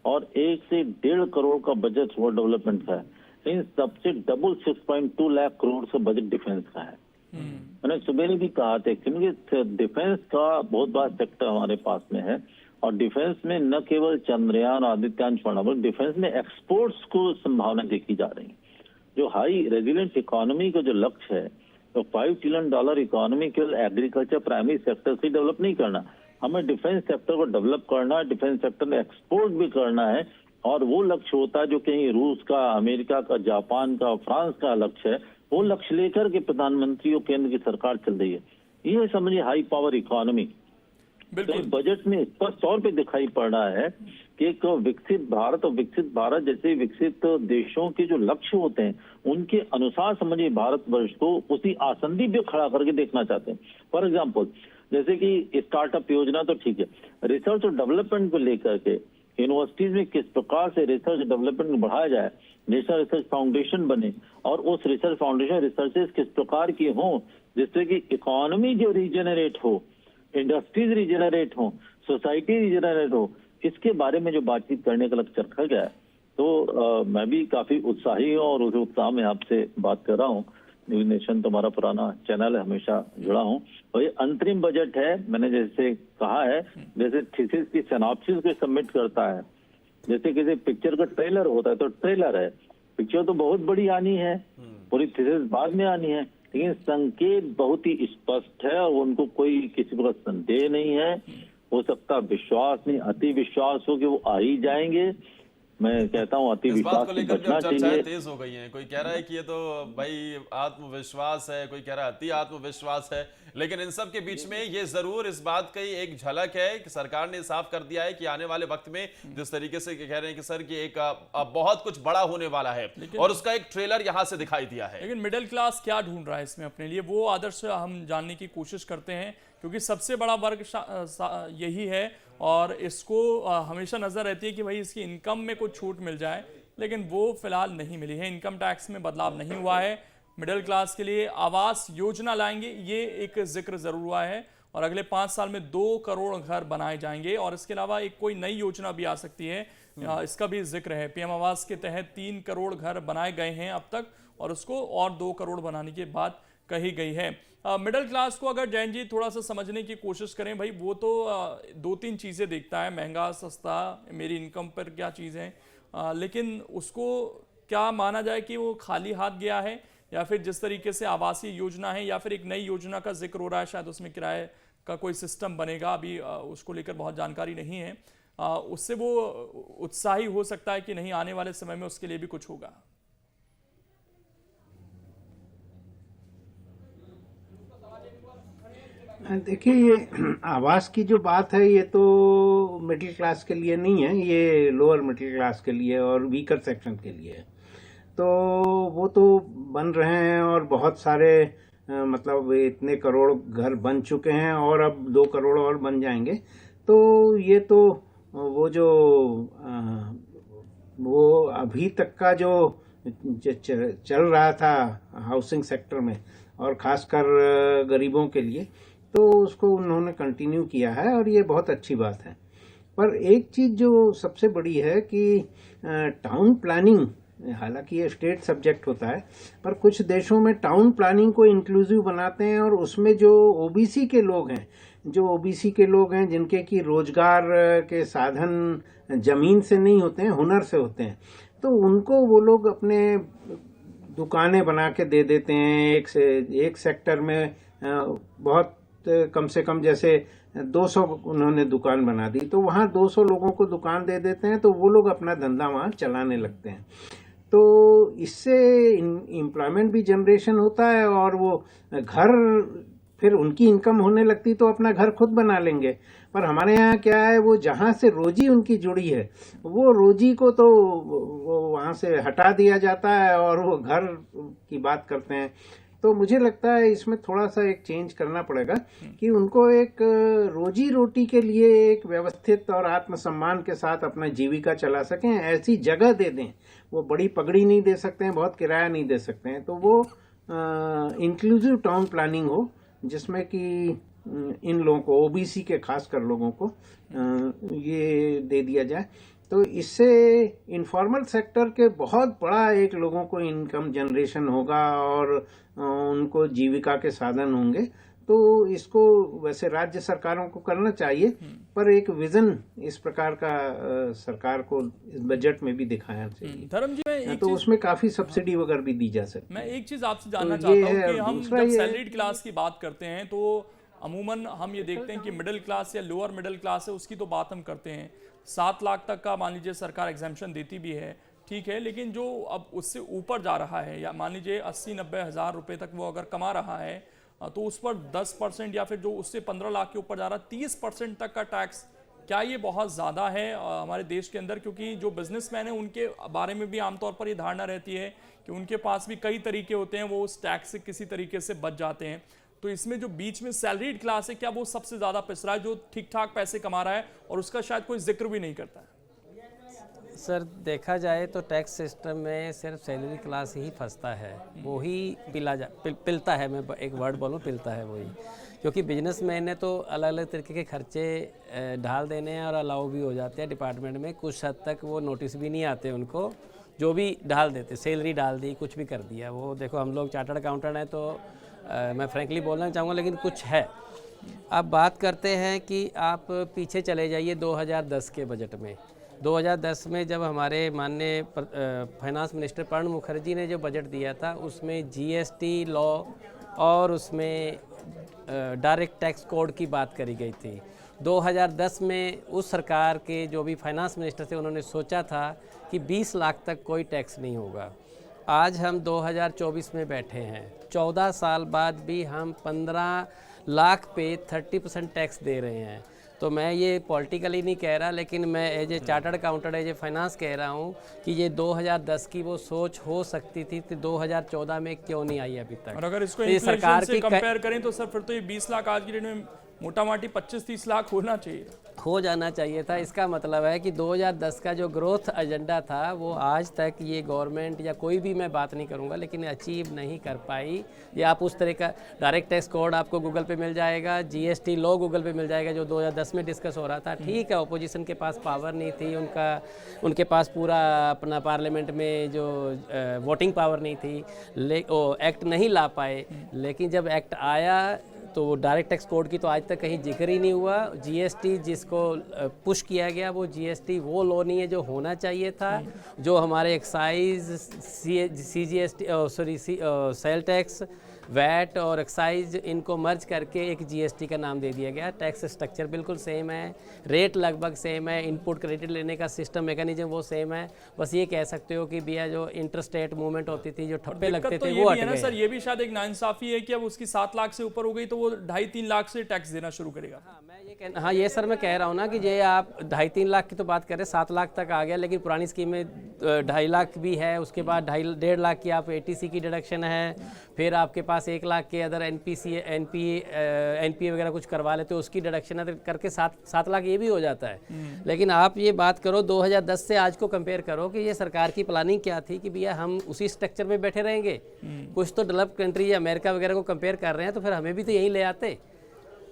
और 1 से 1.5 करोड़ का बजट रोड डेवलपमेंट का है। इन सबसे डबल 6.2 लाख करोड़ का बजट डिफेंस का है। मैंने सुबह भी कहा था, क्योंकि डिफेंस का बहुत बड़ा सेक्टर हमारे पास में है, और डिफेंस में न केवल चंद्रयान और आदित्यान छोड़ना, बल्कि डिफेंस में एक्सपोर्ट्स को संभावना देखी जा रही है। जो हाई रेजिलेंट इकोनॉमी का जो लक्ष्य है, तो $5 ट्रिलियन इकोनॉमी केवल एग्रीकल्चर प्राइमरी सेक्टर से डेवलप नहीं करना, हमें डिफेंस सेक्टर को डेवलप करना, डिफेंस सेक्टर में एक्सपोर्ट भी करना है। और वो लक्ष्य होता है जो कहीं रूस का, अमेरिका का, जापान का, फ्रांस का लक्ष्य है, वो लक्ष्य लेकर के प्रधानमंत्री और केंद्र की सरकार चल रही है। ये समझिए हाई पावर इकोनॉमी। तो बजट में स्पष्ट तौर पे दिखाई पड़ रहा है कि एक विकसित भारत और विकसित भारत जैसे विकसित देशों के जो लक्ष्य होते हैं उनके अनुसार समझिए भारतवर्ष को उसी आसंदी पे खड़ा करके देखना चाहते हैं। फॉर एग्जाम्पल, जैसे कि स्टार्टअप योजना तो ठीक है, रिसर्च और डेवलपमेंट को लेकर के यूनिवर्सिटीज में किस प्रकार से रिसर्च डेवलपमेंट बढ़ाया जाए, नेशनल रिसर्च फाउंडेशन बने और उस रिसर्च फाउंडेशन रिसर्चेस किस प्रकार की हों जिससे कि इकोनॉमी जो रीजनरेट हो, इंडस्ट्रीज रीजनरेट हो, सोसाइटी रीजनरेट हो, इसके बारे में जो बातचीत करने का लक्ष्य रखा गया है। तो मैं भी काफी उत्साही हूँ और उस उत्साह में आपसे बात कर रहा हूँ। न्यूज नेशन तुम्हारा पुराना चैनल है, हमेशा जुड़ा हूँ। और ये अंतरिम बजट है, मैंने जैसे कहा है, जैसे थीसिस की सिनॉप्सिस को सबमिट करता है, जैसे किसी पिक्चर का ट्रेलर होता है तो ट्रेलर है, पिक्चर तो बहुत बड़ी आनी है, पूरी थीसिस बाद में आनी है, लेकिन संकेत बहुत ही स्पष्ट है और उनको कोई किसी प्रकार संदेह नहीं है। हो सकता विश्वास नहीं, अति विश्वास हो कि वो आ ही जाएंगे। मैं कहता हूँ अति विश्वास से बचना चाहिए। तेज हो गई है, कोई कह रहा है कि ये तो भाई आत्मविश्वास है, कोई कह रहा है अति आत्मविश्वास है, लेकिन इन सब के बीच में ये जरूर इस बात की एक झलक है कि सरकार ने साफ कर दिया है कि आने वाले वक्त में जिस तरीके से कह रहे हैं कि सर कि एक बहुत कुछ बड़ा होने वाला है और उसका एक ट्रेलर यहां से दिखाई दिया है। लेकिन मिडिल क्लास क्या ढूंढ रहा है इसमें अपने लिए, वो आदर्श हम जानने की कोशिश करते हैं, क्योंकि सबसे बड़ा वर्ग यही है और इसको हमेशा नजर रहती है कि भाई इसकी इनकम में कुछ छूट मिल जाए, लेकिन वो फिलहाल नहीं मिली है। इनकम टैक्स में बदलाव नहीं हुआ है। मिडिल क्लास के लिए आवास योजना लाएंगे, ये एक जिक्र जरूर हुआ है, और अगले 5 साल में 2 करोड़ घर बनाए जाएंगे। और इसके अलावा एक कोई नई योजना भी आ सकती है, इसका भी जिक्र है। पीएम आवास के तहत 3 करोड़ घर बनाए गए हैं अब तक, और उसको और 2 करोड़ बनाने की बात कही गई है। मिडिल क्लास को अगर जैन जी थोड़ा सा समझने की कोशिश करें, भाई वो तो 2-3 चीज़ें देखता है, महंगा, सस्ता, मेरी इनकम पर क्या चीज़ें, लेकिन उसको क्या माना जाए कि वो खाली हाथ गया है, या फिर जिस तरीके से आवासीय योजना है या फिर एक नई योजना का जिक्र हो रहा है, शायद उसमें किराए का कोई सिस्टम बनेगा, अभी उसको लेकर बहुत जानकारी नहीं है, उससे वो उत्साही हो सकता है कि नहीं आने वाले समय में उसके लिए भी कुछ होगा। देखिए, ये आवास की जो बात है ये तो मिडिल क्लास के लिए नहीं है, ये लोअर मिडिल क्लास के लिए और वीकर सेक्शन के लिए है। तो वो तो बन रहे हैं और बहुत सारे मतलब इतने करोड़ घर बन चुके हैं और अब 2 करोड़ और बन जाएंगे। तो ये तो वो अभी तक का जो चल रहा था हाउसिंग सेक्टर में और खासकर गरीबों के लिए, तो उसको उन्होंने कंटिन्यू किया है और ये बहुत अच्छी बात है। पर एक चीज़ जो सबसे बड़ी है कि टाउन प्लानिंग, हालांकि ये स्टेट सब्जेक्ट होता है, पर कुछ देशों में टाउन प्लानिंग को इंक्लूसिव बनाते हैं और उसमें जो ओबीसी के लोग हैं जिनके की रोजगार के साधन जमीन से नहीं होते हैं, हुनर से होते हैं, तो उनको वो लोग अपने दुकानें बना के दे देते हैं। एक सेक्टर में बहुत कम से कम जैसे 200 उन्होंने दुकान बना दी, तो वहाँ 200 लोगों को दुकान दे देते हैं, तो वो लोग अपना धंधा वहाँ चलाने लगते हैं। तो इससे एम्प्लॉयमेंट भी जनरेशन होता है और वो घर फिर उनकी इनकम होने लगती तो अपना घर खुद बना लेंगे। पर हमारे यहाँ क्या है, वो जहाँ से रोजी उनकी जुड़ी है वो रोजी को तो वो वहाँ से हटा दिया जाता है और वो घर की बात करते हैं। तो मुझे लगता है इसमें थोड़ा सा एक चेंज करना पड़ेगा कि उनको एक रोजी रोटी के लिए एक व्यवस्थित और आत्मसम्मान के साथ अपना जीविका चला सकें, ऐसी जगह दे दें। वो बड़ी पगड़ी नहीं दे सकते हैं, बहुत किराया नहीं दे सकते हैं, तो वो इंक्लूसिव टाउन प्लानिंग हो जिसमें कि इन लोगों को, ओबीसी के खासकर लोगों को ये दे दिया जाए। तो इससे इनफॉर्मल सेक्टर के बहुत बड़ा एक लोगों को इनकम जनरेशन होगा और उनको जीविका के साधन होंगे। तो इसको वैसे राज्य सरकारों को करना चाहिए, पर एक विजन इस प्रकार का सरकार को इस बजट में भी दिखाना चाहिए। धर्म जी, मैं तो उसमें काफी सब्सिडी वगैरह भी दी जा सकती है। मैं एक चीज आपसे जानना तो चाहता हूँ कि हम जब सैलरीड क्लास की बात करते हैं तो अमूमन हम ये देखते हैं कि मिडिल क्लास या लोअर मिडिल क्लास है, उसकी तो बात हम करते हैं। 7 लाख तक का मान लीजिए सरकार एग्जेम्पशन देती भी है, ठीक है, लेकिन जो अब उससे ऊपर जा रहा है या मान लीजिए 80-90 हज़ार रुपये तक वो अगर कमा रहा है तो उस पर 10% या फिर जो उससे 15 लाख के ऊपर जा रहा है 30% तक का टैक्स, क्या ये बहुत ज़्यादा है हमारे देश के अंदर? क्योंकि जो बिजनेसमैन है उनके बारे में भी आमतौर पर ये धारणा रहती है कि उनके पास भी कई तरीके होते हैं, वो उस टैक्स से किसी तरीके से बच जाते हैं। तो इसमें जो बीच में सैलरीड क्लास है, क्या वो सबसे ज़्यादा पिस रहा है, जो ठीक ठाक पैसे कमा रहा है और उसका शायद कोई जिक्र भी नहीं करता है? सर देखा जाए तो टैक्स सिस्टम में सिर्फ सैलरी क्लास ही फंसता है, वो ही पिलता है। मैं एक वर्ड बोलूँ, पिलता है वही, क्योंकि बिजनेसमैन ने तो अलग अलग तरीके के खर्चे ढाल देने हैं और अलाउ भी हो जाते हैं डिपार्टमेंट में। कुछ हद तक वो नोटिस भी नहीं आते उनको, जो भी डाल देते, सैलरी डाल दी, कुछ भी कर दिया। वो देखो, हम लोग चार्टर्ड अकाउंटेंट हैं तो मैं फ्रैंकली बोलना चाहूँगा, लेकिन कुछ है। अब बात करते हैं कि आप पीछे चले जाइए 2010 के बजट में। 2010 में जब हमारे माननीय फाइनेंस मिनिस्टर प्रणब मुखर्जी ने जो बजट दिया था, उसमें जीएसटी लॉ और उसमें डायरेक्ट टैक्स कोड की बात करी गई थी। 2010 में उस सरकार के जो भी फाइनेंस मिनिस्टर थे, उन्होंने सोचा था कि 20 लाख तक कोई टैक्स नहीं होगा। आज हम 2024 में बैठे हैं, 14 साल बाद भी हम 15 लाख पे 30% टैक्स दे रहे हैं। तो मैं ये पॉलिटिकली नहीं कह रहा, लेकिन मैं as a chartered accountant, as a finance कह रहा हूँ कि ये 2010 की वो सोच हो सकती थी तो 2014 में क्यों नहीं आई अभी तक। और अगर इसको तो ये सरकार से कंपेयर करें तो सर फिर तो ये 20 लाख आज की डेट में मोटा माटी 25-30 लाख होना चाहिए, हो जाना चाहिए था। इसका मतलब है कि 2010 का जो ग्रोथ एजेंडा था वो आज तक ये गवर्नमेंट या कोई भी, मैं बात नहीं करूँगा, लेकिन अचीव नहीं कर पाई। ये आप उस तरह का डायरेक्ट टैक्स कोड आपको गूगल पे मिल जाएगा, जीएसटी लॉ गूगल पे मिल जाएगा, जो 2010 में डिस्कस हो रहा था। ठीक है, ऑपोजिशन के पास पावर नहीं थी, उनके पास पूरा अपना पार्लियामेंट में जो वोटिंग पावर नहीं थी, एक्ट नहीं ला पाए। लेकिन जब एक्ट आया तो डायरेक्ट टैक्स कोड की तो आज तक कहीं जिक्र ही नहीं हुआ। जीएसटी जिसको पुश किया गया, वो जीएसटी वो लॉ नहीं है जो होना चाहिए था। जो हमारे एक्साइज, सेल टैक्स, वैट और एक्साइज, इनको मर्ज करके एक जीएसटी का नाम दे दिया गया। टैक्स स्ट्रक्चर बिल्कुल सेम है, रेट लगभग सेम है, इनपुट क्रेडिट लेने का सिस्टम मैकेनिज्म वो सेम है। बस ये कह सकते हो कि भैया जो इंटरस्टेट मूवमेंट होती थी, जो ठप्पे लगते थे, वो हट गए। सर ये भी शायद एक नाइंसाफी है कि अब उसकी 7 लाख से ऊपर हो गई तो वो 2.5-3 लाख से टैक्स देना शुरू करेगा। हाँ ये सर मैं कह रहा हूँ ना कि ये आप 2.5-3 लाख की तो बात कर रहे हैं, 7 लाख तक आ गया, लेकिन पुरानी स्कीम में 2.5 लाख भी है। उसके बाद 1.5 लाख की आप एटीसी की डिडक्शन है, फिर आपके पास 1 लाख के अदर एनपीए वगैरह कुछ करवा लेते हो, उसकी डिडक्शन है, करके 7 लाख ये भी हो जाता है। लेकिन आप ये बात करो 2010 से आज को कंपेयर करो कि ये सरकार की प्लानिंग क्या थी कि भैया हम उसी स्ट्रक्चर में बैठे रहेंगे। कुछ तो डेवलप कंट्री या अमेरिका वगैरह को कंपेयर कर रहे हैं, तो फिर हमें भी तो यही ले आते।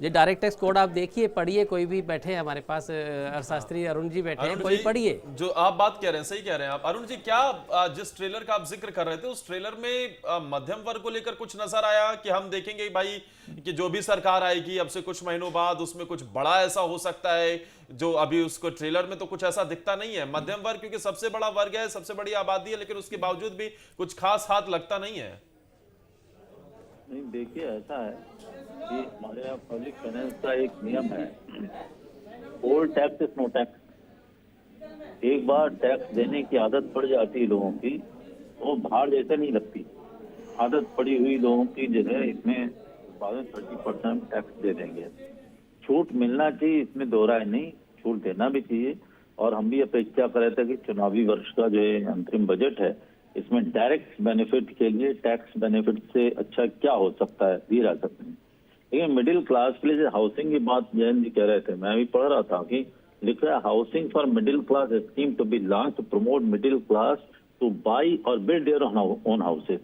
ये डायरेक्ट टैक्स कोड आप देखिए, पढ़िए, कोई भी बैठे हैं हमारे पास, अर्थशास्त्री अरुण जी बैठे हैं, कोई पढ़िए। जो आप बात कह रहे हैं सही कह रहे हैं आप अरुण जी। क्या जिस ट्रेलर का आप जिक्र कर रहे थे, उस ट्रेलर में मध्यम वर्ग को लेकर कुछ नजर आया कि हम देखेंगे भाई कि जो भी सरकार आएगी अब से कुछ महीनों बाद उसमें कुछ बड़ा ऐसा हो सकता है, जो अभी उसको ट्रेलर में तो कुछ ऐसा दिखता नहीं है। मध्यम वर्ग क्योंकि सबसे बड़ा वर्ग है, सबसे बड़ी आबादी है, लेकिन उसके बावजूद भी कुछ खास हाथ लगता नहीं है। नहीं, देखिए ऐसा है कि हमारे यहाँ पब्लिक फाइनेंस का एक नियम है, old tax is no tax. एक बार टैक्स देने की आदत पड़ जाती है लोगों की, वो भार जैसे नहीं लगती। आदत पड़ी हुई लोगों की जो है, इसमें 30% टैक्स दे देंगे। छूट मिलना चाहिए, इसमें दो राय नहीं, छूट देना भी चाहिए। और हम भी अपेक्षा कर रहे थे कि चुनावी वर्ष का जो अंतरिम बजट है, इसमें डायरेक्ट बेनिफिट के लिए टैक्स बेनिफिट से अच्छा क्या हो सकता है, दिए जा सकते हैं। लेकिन मिडिल क्लास के लिए हाउसिंग की बात जयंत जी कह रहे थे, मैं भी पढ़ रहा था कि लिख रहा है housing for middle class scheme to be launch to promote middle class to buy और बिल्ड देयर ओन हाउसेस।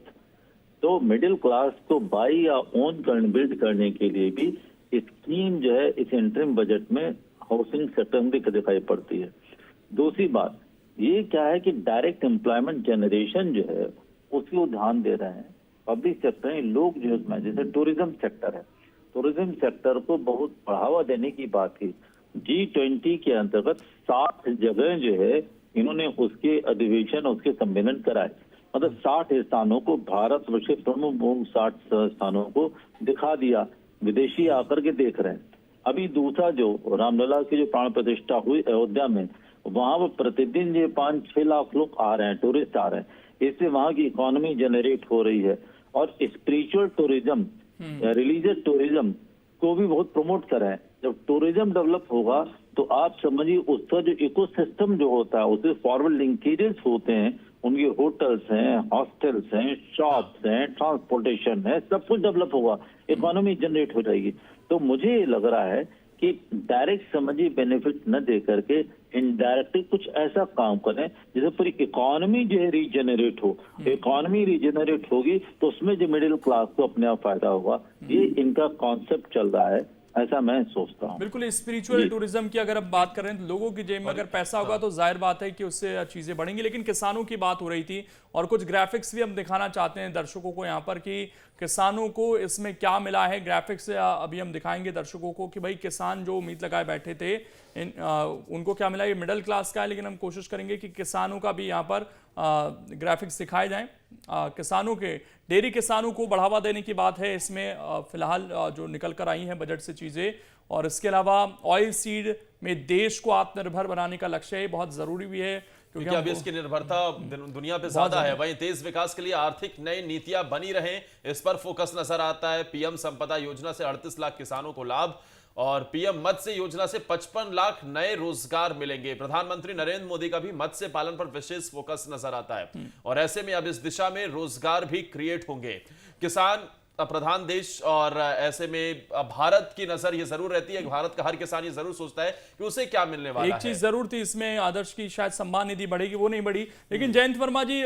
तो मिडिल क्लास को बाई या ओन बिल्ड करने के लिए भी स्कीम जो है इस इंटरिम बजट में हाउसिंग सेक्टर में दिखाई पड़ती है। दूसरी बात ये क्या है कि डायरेक्ट एम्प्लॉयमेंट जनरेशन जो है उसको ध्यान दे रहे हैं। पब्लिक सेक्टर में लोग जो है, जैसे टूरिज्म सेक्टर है, टूरिज्म सेक्टर को बहुत बढ़ावा देने की बात की। G20 के अंतर्गत 60 जगह जो है इन्होंने उसके अधिवेशन, उसके सम्मेलन कराए। मतलब 60 स्थानों को, भारतवर्ष के प्रमुख 60 स्थानों को दिखा दिया, विदेशी आकर के देख रहे हैं। अभी दूसरा जो रामलला की जो प्राण प्रतिष्ठा हुई अयोध्या में, वहां पर प्रतिदिन ये 5-6 लाख लोग आ रहे हैं, टूरिस्ट आ रहे हैं। इससे वहां की इकोनॉमी जनरेट हो रही है और स्पिरिचुअल टूरिज्म, रिलीजियस टूरिज्म को भी बहुत प्रमोट कर रहे हैं। जब टूरिज्म डेवलप होगा तो आप समझिए उसका जो इकोसिस्टम जो होता है, उससे फॉरवर्ड लिंकेजेस होते हैं, उनके होटल्स हैं, हॉस्टल्स हैं, शॉप्स हैं, ट्रांसपोर्टेशन है, सब कुछ डेवलप होगा, इकोनॉमी जनरेट हो जाएगी। तो मुझे ये लग रहा है कि डायरेक्ट समझिए बेनिफिट न दे करके इनडायरेक्टली कुछ ऐसा काम करें जिससे पूरी इकोनॉमी जो है रीजनरेट हो। इकोनॉमी रीजनरेट होगी तो उसमें जो मिडिल क्लास को अपने आप फायदा होगा। ये इनका कॉन्सेप्ट चल रहा है, ऐसा मैं सोचता हूँ। बिल्कुल, स्पिरिचुअल टूरिज्म की अगर हम बात करें तो लोगों की जेब में अगर पैसा होगा तो जाहिर बात है कि उससे चीजें बढ़ेंगी। लेकिन किसानों की बात हो रही थी और कुछ ग्राफिक्स भी हम दिखाना चाहते हैं दर्शकों को यहाँ पर कि किसानों को इसमें क्या मिला है। ग्राफिक्स अभी हम दिखाएंगे दर्शकों को कि भाई किसान जो उम्मीद लगाए बैठे थे उनको क्या मिला। ये मिडिल क्लास का है, लेकिन हम कोशिश करेंगे कि किसानों का भी यहाँ पर ग्राफिक्स दिखाए जाएं। किसानों के, डेयरी किसानों को बढ़ावा देने की बात है इसमें फिलहाल जो निकल कर आई हैं बजट से चीजें। और इसके अलावा ऑयल सीड में देश को आत्मनिर्भर बनाने का लक्ष्य है, बहुत जरूरी भी है क्योंकि अभी इसकी निर्भरता दुनिया पे ज्यादा है। वहीं देश विकास के लिए आर्थिक नई नीतियां बनी रहें, इस पर फोकस नजर आता है। पीएम संपदा योजना से 38 लाख किसानों को लाभ और पीएम मत्स्य योजना से 55 लाख नए रोजगार मिलेंगे। प्रधानमंत्री नरेंद्र मोदी का भी मत्स्य पालन पर विशेष फोकस नजर आता है और ऐसे में अब इस दिशा में रोजगार भी क्रिएट होंगे। किसान प्रधान देश और ऐसे में भारत की नजर ये जरूर रहती है, भारत का हर किसान ये जरूर सोचता है कि उसे क्या मिलने वाला है। एक चीज जरूर थी इसमें, आदर्श की शायद सम्मान निधि बढ़ेगी, वो नहीं बढ़ी। लेकिन जयंत वर्मा जी,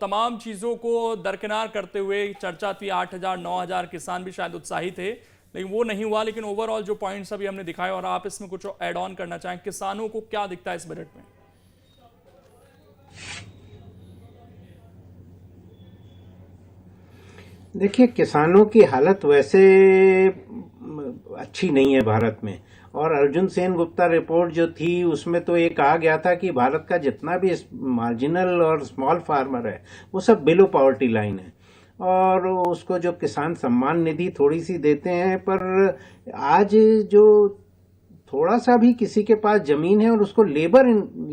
तमाम चीजों को दरकिनार करते हुए चर्चा थी 8,000-9,000 किसान भी शायद उत्साहित थे, लेकिन वो नहीं हुआ। लेकिन ओवरऑल जो पॉइंट्स अभी हमने दिखाए और आप इसमें कुछ ऐड ऑन करना चाहें, किसानों को क्या दिखता है इस बजट में? देखिए, किसानों की हालत वैसे अच्छी नहीं है भारत में। और अर्जुन सेन गुप्ता रिपोर्ट जो थी उसमें तो ये कहा गया था कि भारत का जितना भी मार्जिनल और स्मॉल फार्मर है वो सब बिलो पॉवर्टी लाइन है। और उसको जो किसान सम्मान निधि थोड़ी सी देते हैं, पर आज जो थोड़ा सा भी किसी के पास जमीन है और उसको लेबर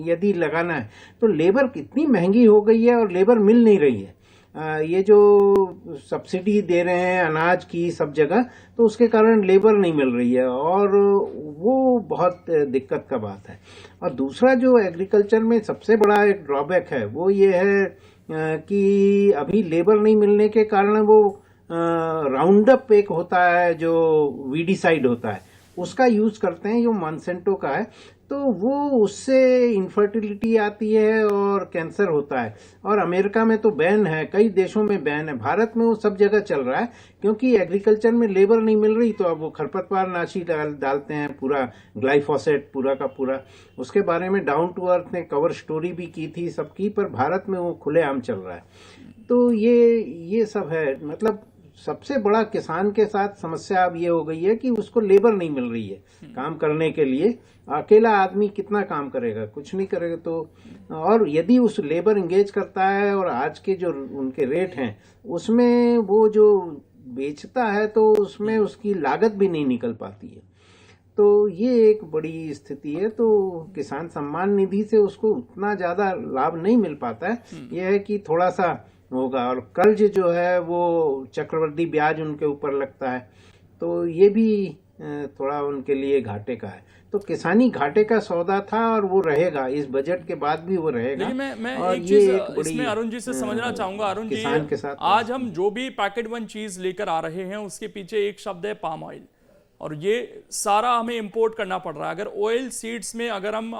यदि लगाना है तो लेबर कितनी महंगी हो गई है और लेबर मिल नहीं रही है। ये जो सब्सिडी दे रहे हैं अनाज की सब जगह, तो उसके कारण लेबर नहीं मिल रही है और वो बहुत दिक्कत का बात है। और दूसरा जो एग्रीकल्चर में सबसे बड़ा एक ड्रॉबैक है वो ये है कि अभी लेबर नहीं मिलने के कारण वो राउंड अप एक होता है जो वीडीसाइड होता है, उसका यूज करते हैं, जो मॉन्सेंटो का है, तो वो उससे इनफर्टिलिटी आती है और कैंसर होता है। और अमेरिका में तो बैन है, कई देशों में बैन है, भारत में वो सब जगह चल रहा है क्योंकि एग्रीकल्चर में लेबर नहीं मिल रही। तो अब वो खरपतवार नाशी डालते हैं, पूरा ग्लाइफोसेट पूरा का पूरा। उसके बारे में डाउन टू अर्थ ने कवर स्टोरी भी की थी सबकी, पर भारत में वो खुलेआम चल रहा है। तो ये सब है। मतलब सबसे बड़ा किसान के साथ समस्या अब ये हो गई है कि उसको लेबर नहीं मिल रही है काम करने के लिए। अकेला आदमी कितना काम करेगा, कुछ नहीं करेगा। तो और यदि उस लेबर एंगेज करता है और आज के जो उनके रेट हैं उसमें वो जो बेचता है तो उसमें उसकी लागत भी नहीं निकल पाती है। तो ये एक बड़ी स्थिति है। तो किसान सम्मान निधि से उसको उतना ज्यादा लाभ नहीं मिल पाता है। यह है कि थोड़ा सा होगा। और कर्ज जो है वो चक्रवृद्धि ब्याज उनके ऊपर लगता है, तो ये भी थोड़ा उनके लिए घाटे का है। तो किसानी घाटे का सौदा था और वो रहेगा, इस बजट के बाद भी वो रहेगा। लेकिन मैं एक चीज इसमें अरुण जी से समझना चाहूंगा। अरुण जी, आज हम जो भी पैकेट वन चीज लेकर आ रहे हैं उसके पीछे एक शब्द है पाम ऑयल, और ये सारा हमें इंपोर्ट करना पड़ रहा है। अगर ऑयल सीड्स में अगर हम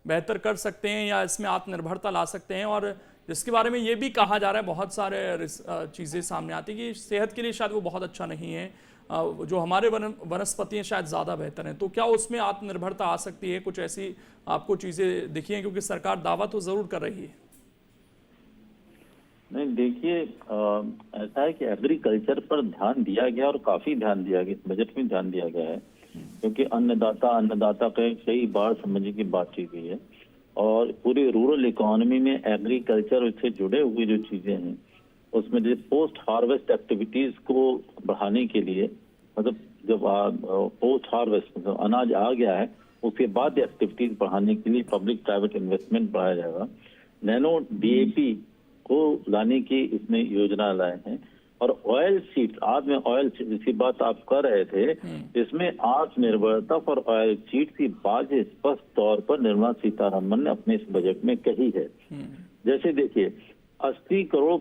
बेहतर कर सकते हैं या इसमें आत्मनिर्भरता ला सकते हैं, और जिसके बारे में ये भी कहा जा रहा है, बहुत सारे चीज़ें सामने आती हैं कि सेहत के लिए शायद वो बहुत अच्छा नहीं है, जो हमारे वनस्पति हैं शायद ज़्यादा बेहतर हैं। तो क्या उसमें आत्मनिर्भरता आ सकती है? कुछ ऐसी आपको चीज़ें दिखी हैं, क्योंकि सरकार दावा तो ज़रूर कर रही है। नहीं, देखिए ऐसा है कि एग्रीकल्चर पर ध्यान दिया गया और काफी ध्यान दिया गया, इस बजट में ध्यान दिया गया है, क्योंकि अन्नदाता कई बार समझने की बात की गई है और पूरी रूरल इकोनॉमी में एग्रीकल्चर से जुड़े हुए जो चीजें हैं उसमें जैसे पोस्ट हार्वेस्ट एक्टिविटीज को बढ़ाने के लिए, मतलब जब पोस्ट हार्वेस्ट मतलब अनाज आ गया है उसके बाद एक्टिविटीज बढ़ाने के लिए पब्लिक प्राइवेट इन्वेस्टमेंट बढ़ाया जाएगा। नैनो डीएपी को लाने की इसमें योजना लाए हैं और ऑयल सीड्स, आज में ऑयल जिसकी बात आप कर रहे थे, इसमें आत्मनिर्भरता फॉर ऑयल सीड्स की बात स्पष्ट तौर पर निर्मला सीतारमण ने अपने इस बजट में कही है। जैसे देखिए 80 करोड़